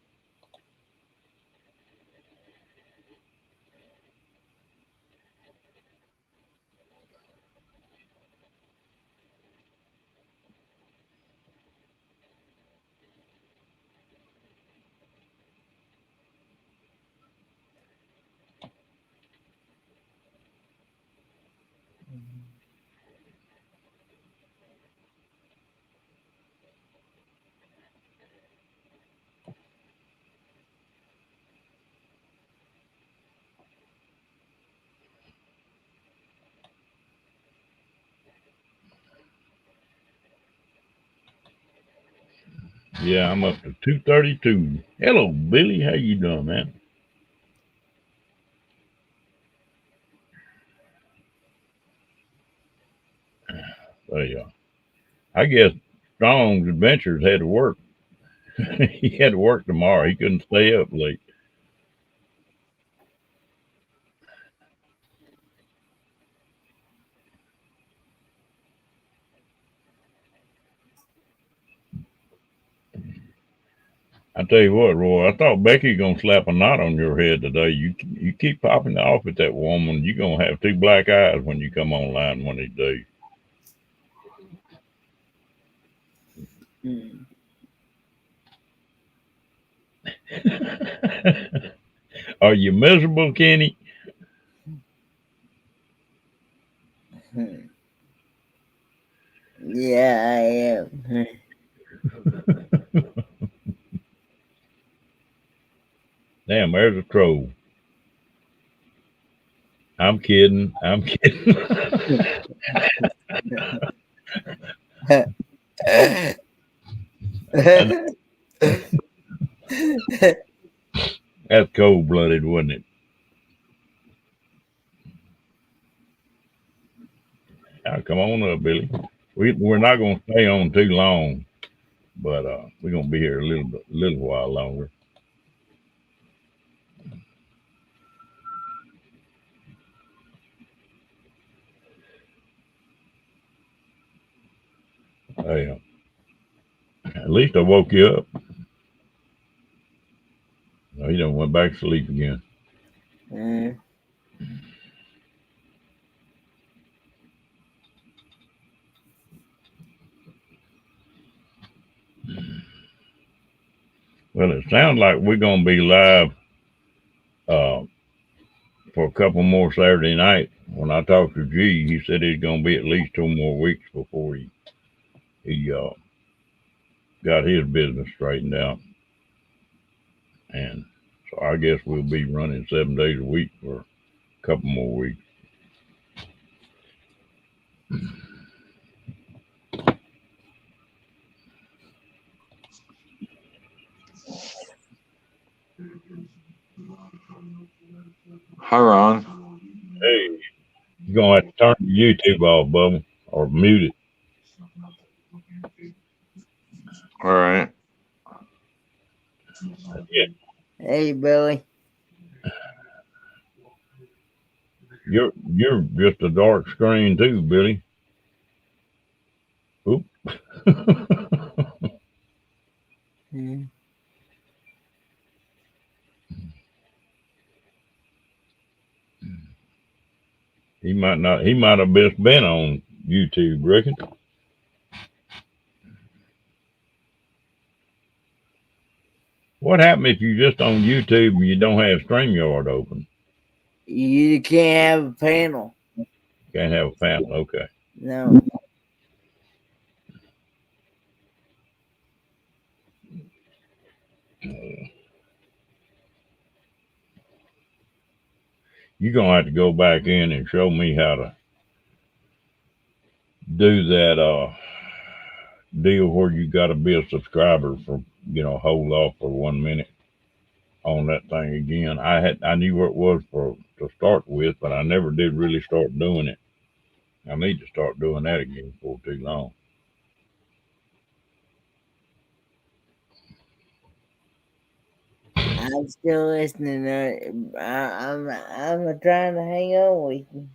Yeah, I'm up to 232. Hello, Billy. How you doing, man? There you are. I guess Strong's Adventures had to work. He had to work tomorrow. He couldn't stay up late. I tell you what, Roy, I thought Becky gonna slap a knot on your head today. You keep popping off at that woman, you gonna have two black eyes when you come online one of these days. Hmm. Are you miserable, Kenny? Yeah, I am. Damn, there's a troll. I'm kidding. I'm kidding. That's cold blooded, wasn't it? Now, come on up, Billy. We're not gonna stay on too long, but we're gonna be here a little while longer. Hey, at least I woke you up. No, he done went back to sleep again. Mm. Well, it sounds like we're gonna be live uh, for a couple more Saturday nights. When I talked to G, he said it's gonna be at least 2 more weeks before he got his business straightened out. And so I guess we'll be running 7 days a week for a couple more weeks. Hi, Ron. Hey, you're gonna have to turn your YouTube off, Bubba, or mute it. All right. Yeah, Hey, Billy. you're just a dark screen too, Billy. Oop. Mm. He might not. He might have just been on YouTube, reckon. What happened if you just on YouTube and you don't have StreamYard open? You can't have a panel. Can't have a panel. Okay. No. You're gonna have to go back in and show me how to do that deal where you gotta be a subscriber for hold off for 1 minute on that thing again. I knew what it was for to start with, but I never did really start doing it. I need to start doing that again before too long. I'm still listening. I'm trying to hang on with you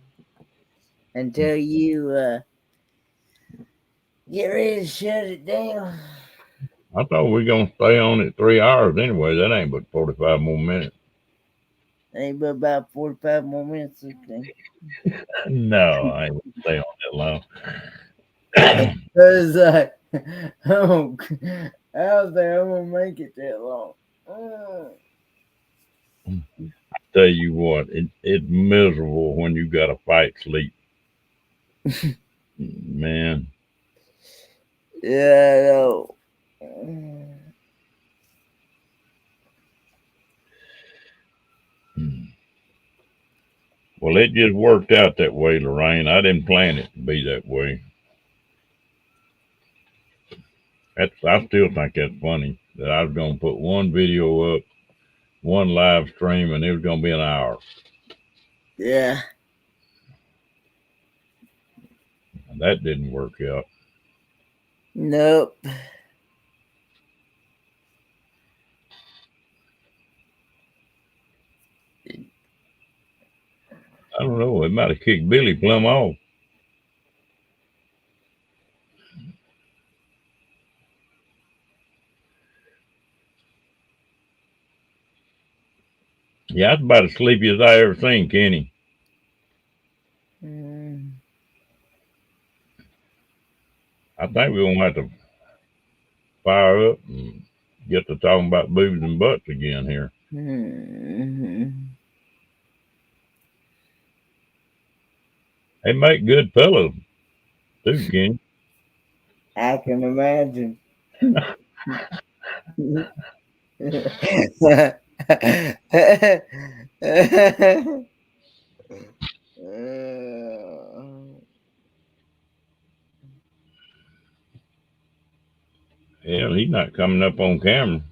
until you get ready to shut it down. I thought we were gonna stay on it 3 hours anyway. That ain't but 45 more minutes. Ain't but about 45 more minutes. Okay. No, I ain't gonna stay on that long. Cause oh, I don't think I'm gonna make it that long. Tell you what, it's miserable when you gotta fight sleep. Man. Yeah, I know. Well, it just worked out that way, Lorraine. I didn't plan it to be that way. I still think that's funny that I was gonna put one video up, one live stream, and it was gonna be an hour. Yeah. And that didn't work out. Nope. I don't know. It might have kicked Billy plumb off. Yeah, that's about as sleepy as I ever seen Kenny. I think we're gonna have to fire up and get to talking about boobs and butts again here. They make good pillows too, Kenny. I can imagine. Hell, he's not coming up on camera.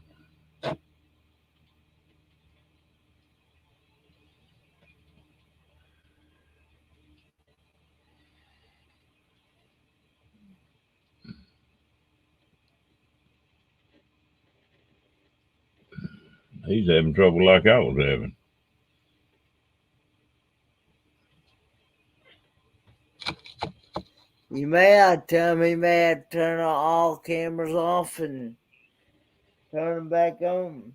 He's having trouble like I was having. You may have to tell him he may have to turn all cameras off and turn them back on.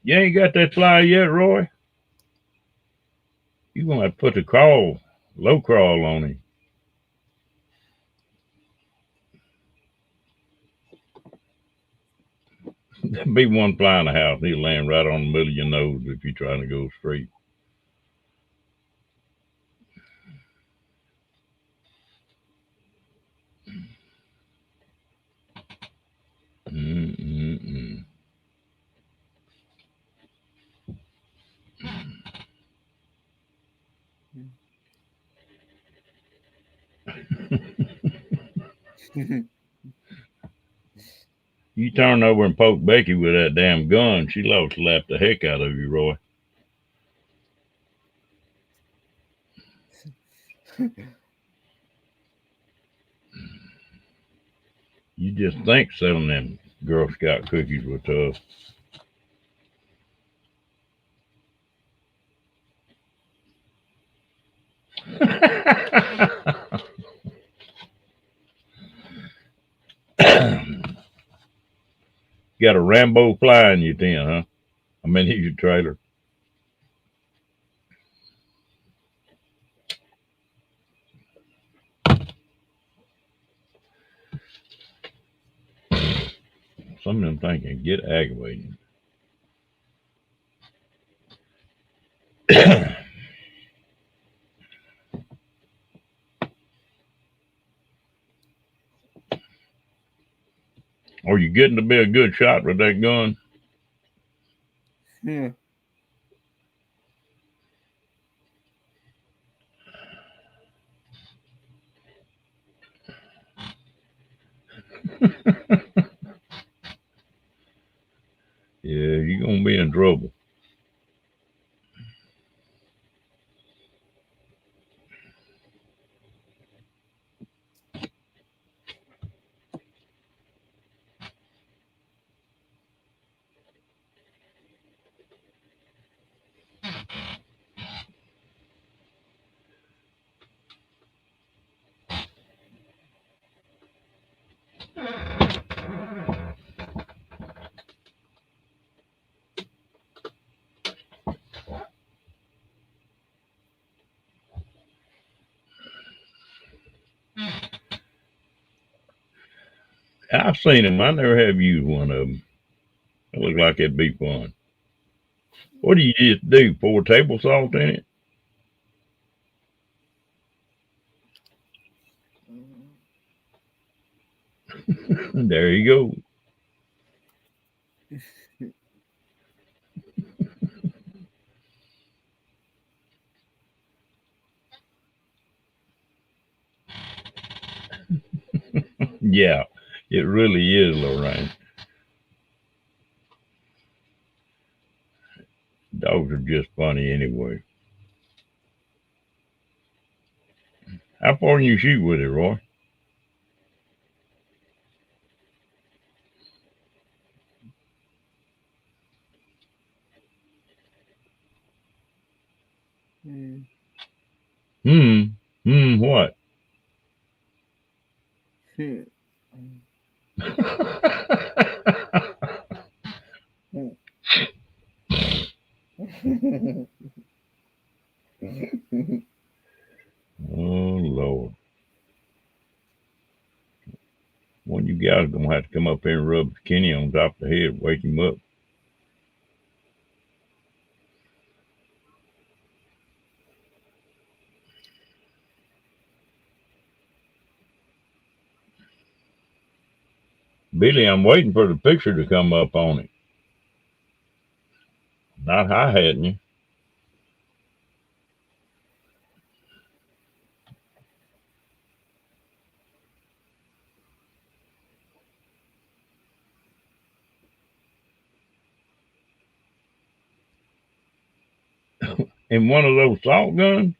You ain't got that flyer yet, Roy? You gonna have to put the low crawl on him. There'll be one fly in the house. He'll land right on the middle of your nose if you're trying to go straight. Mm-mm-mm. You turn over and poke Becky with that damn gun, she'll love slap the heck out of you, Roy. You just think selling them Girl Scout cookies were tough. Got a Rambo fly in your tent, huh? I mean, in your trailer. Some of them things can get aggravating. Are you getting to be a good shot with that gun? Hmm. Yeah, you're gonna be in trouble. I've seen them. I never have used one of them. It look like it'd be fun. What do you just do? Pour table salt in it? There you go. Yeah, it really is, Lorraine. Dogs are just funny anyway. How far can you shoot with it, Roy? Hmm. What? Hmm. Oh, Lord. One of you guys gonna have to come up here and rub Kenny on top of the head, wake him up. Billy, I'm waiting for the picture to come up on it. Not hi-hatting you. In one of those salt guns?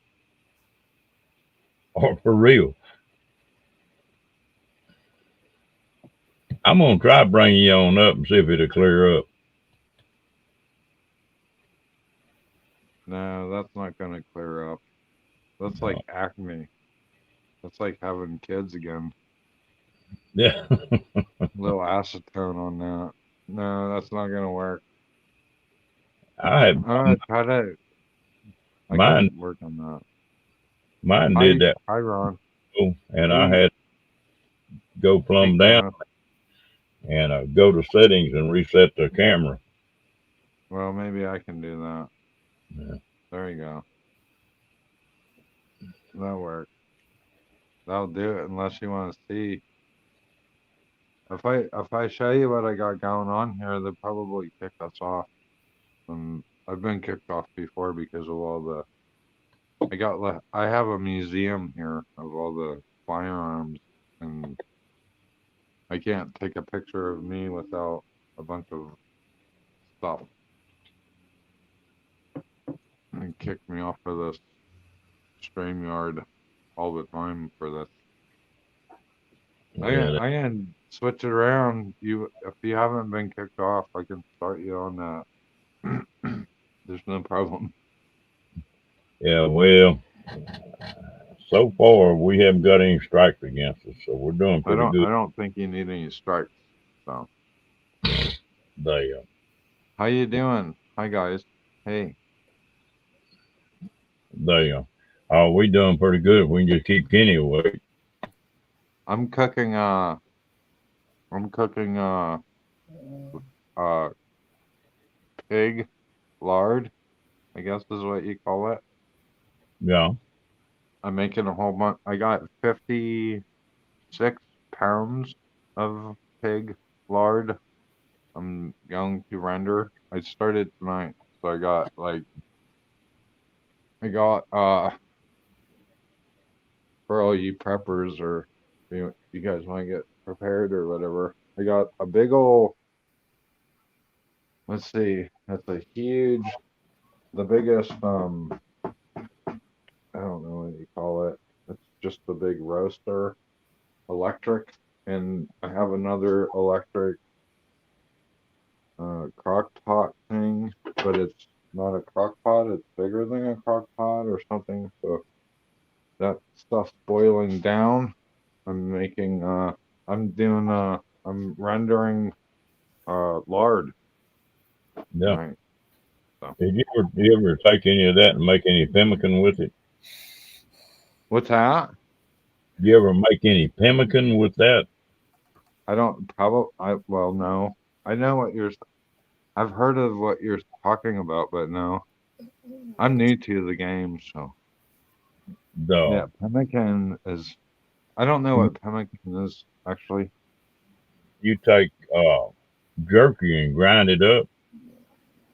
Or for real? I'm gonna try bringing you on up and see if it'll clear up. No, that's not gonna clear up. That's like Acme. That's like having kids again. Yeah. A little acetone on that. No, that's not gonna work. I had All right, try that. I mine. can work on that. Mine did that, Hi, Ron. and I Hey, had to go hey, plumb down Kenneth. and go to settings and reset the camera. Well, maybe I can do that. Yeah. There you go. That'll work. That'll do it. Unless you want to see. If I show you what I got going on here, they'll probably kick us off. I've been kicked off before because of all the. I have a museum here of all the firearms, and I can't take a picture of me without a bunch of stuff. And kick me off of this StreamYard all the time for this. Yeah, I can switch it around. If you haven't been kicked off, I can start you on that. There's no problem. yeah. Well, so far we haven't got any strikes against us, so we're doing I pretty good. don't think you need any strikes. So There. how you doing? Hi guys. Hey. There. Oh, we doing pretty good if we can just keep Kenny away. I'm cooking uh pig lard, I guess is what you call it. Yeah. I'm making a whole bunch. I got 56 pounds of pig lard. I'm going to render. I started tonight, so I got for all you preppers or you guys want to get prepared or whatever. I got a big old. Let's see. That's a huge. The biggest. I don't know what you call it. It's just the big roaster, electric, and I have another electric crock pot thing, but it's not a crock pot. It's bigger than a crock pot or something. So that stuff's boiling down. I'm making. I'm rendering lard. Yeah. Right. So Did you ever take any of that and make any pemmican with it? what's that? Did you ever make any pemmican with that? I don't probably. Well, no. I know what you're. I've heard of what you're talking about, but no. I'm new to the game, so No. yeah. Pemmican is. I don't know what pemmican is actually. You take jerky and grind it up,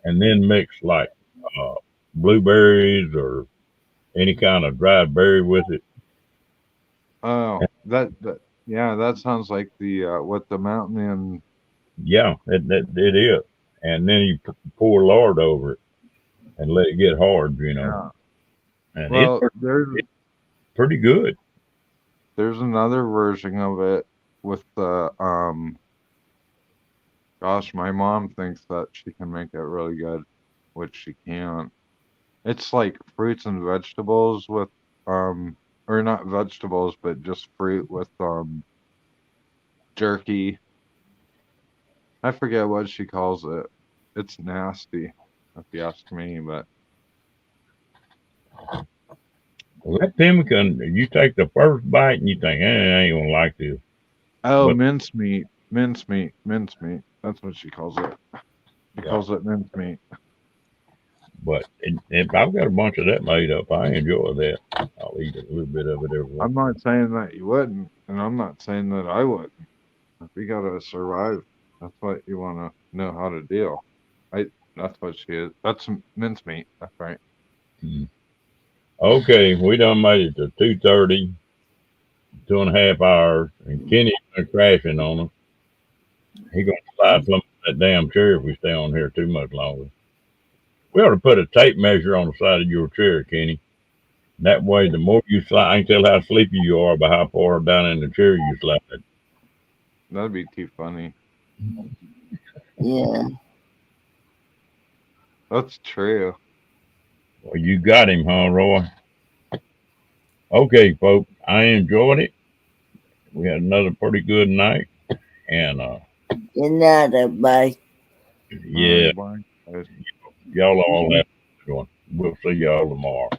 and then mix like uh, blueberries or any kind of dried berry with it. Oh, that yeah, that sounds like the what the mountain in. Yeah, it is. And then you pour lard over it and let it get hard, Yeah. And Well, it's pretty good. there's another version of it with the Gosh, my mom thinks that she can make it really good, which she can't. It's like fruits and vegetables with or not vegetables, but just fruit with jerky. I forget what she calls it. It's nasty, if you ask me, but Well, that pemmican, you take the first bite and you think, I ain't gonna like this. oh, But mincemeat. That's what she calls it. She yeah, calls it mincemeat. but if I've got a bunch of that made up, I enjoy that. I'll eat a little bit of it every once I'm in a not saying that you wouldn't, and I'm not saying that I wouldn't. If you gotta survive, that's what you want to know how to deal. That's what she is. That's mincemeat. That's right. while. Okay, we done made it to 2:30, 2.5 hours, and Kenny's been crashing on us. He gonna slide from that damn chair if we stay on here too much longer. We ought to put a tape measure on the side of your chair, Kenny. That way, the more you slide, I can tell how sleepy you are by how far down in the chair you slide. That'd be too funny. Yeah. That's true. Well, you got him, huh, Roy? Okay, folks, I enjoyed it. We had another pretty good night, and Good night, everybody. yeah, Bye. y'all all have a good one. We'll see y'all tomorrow.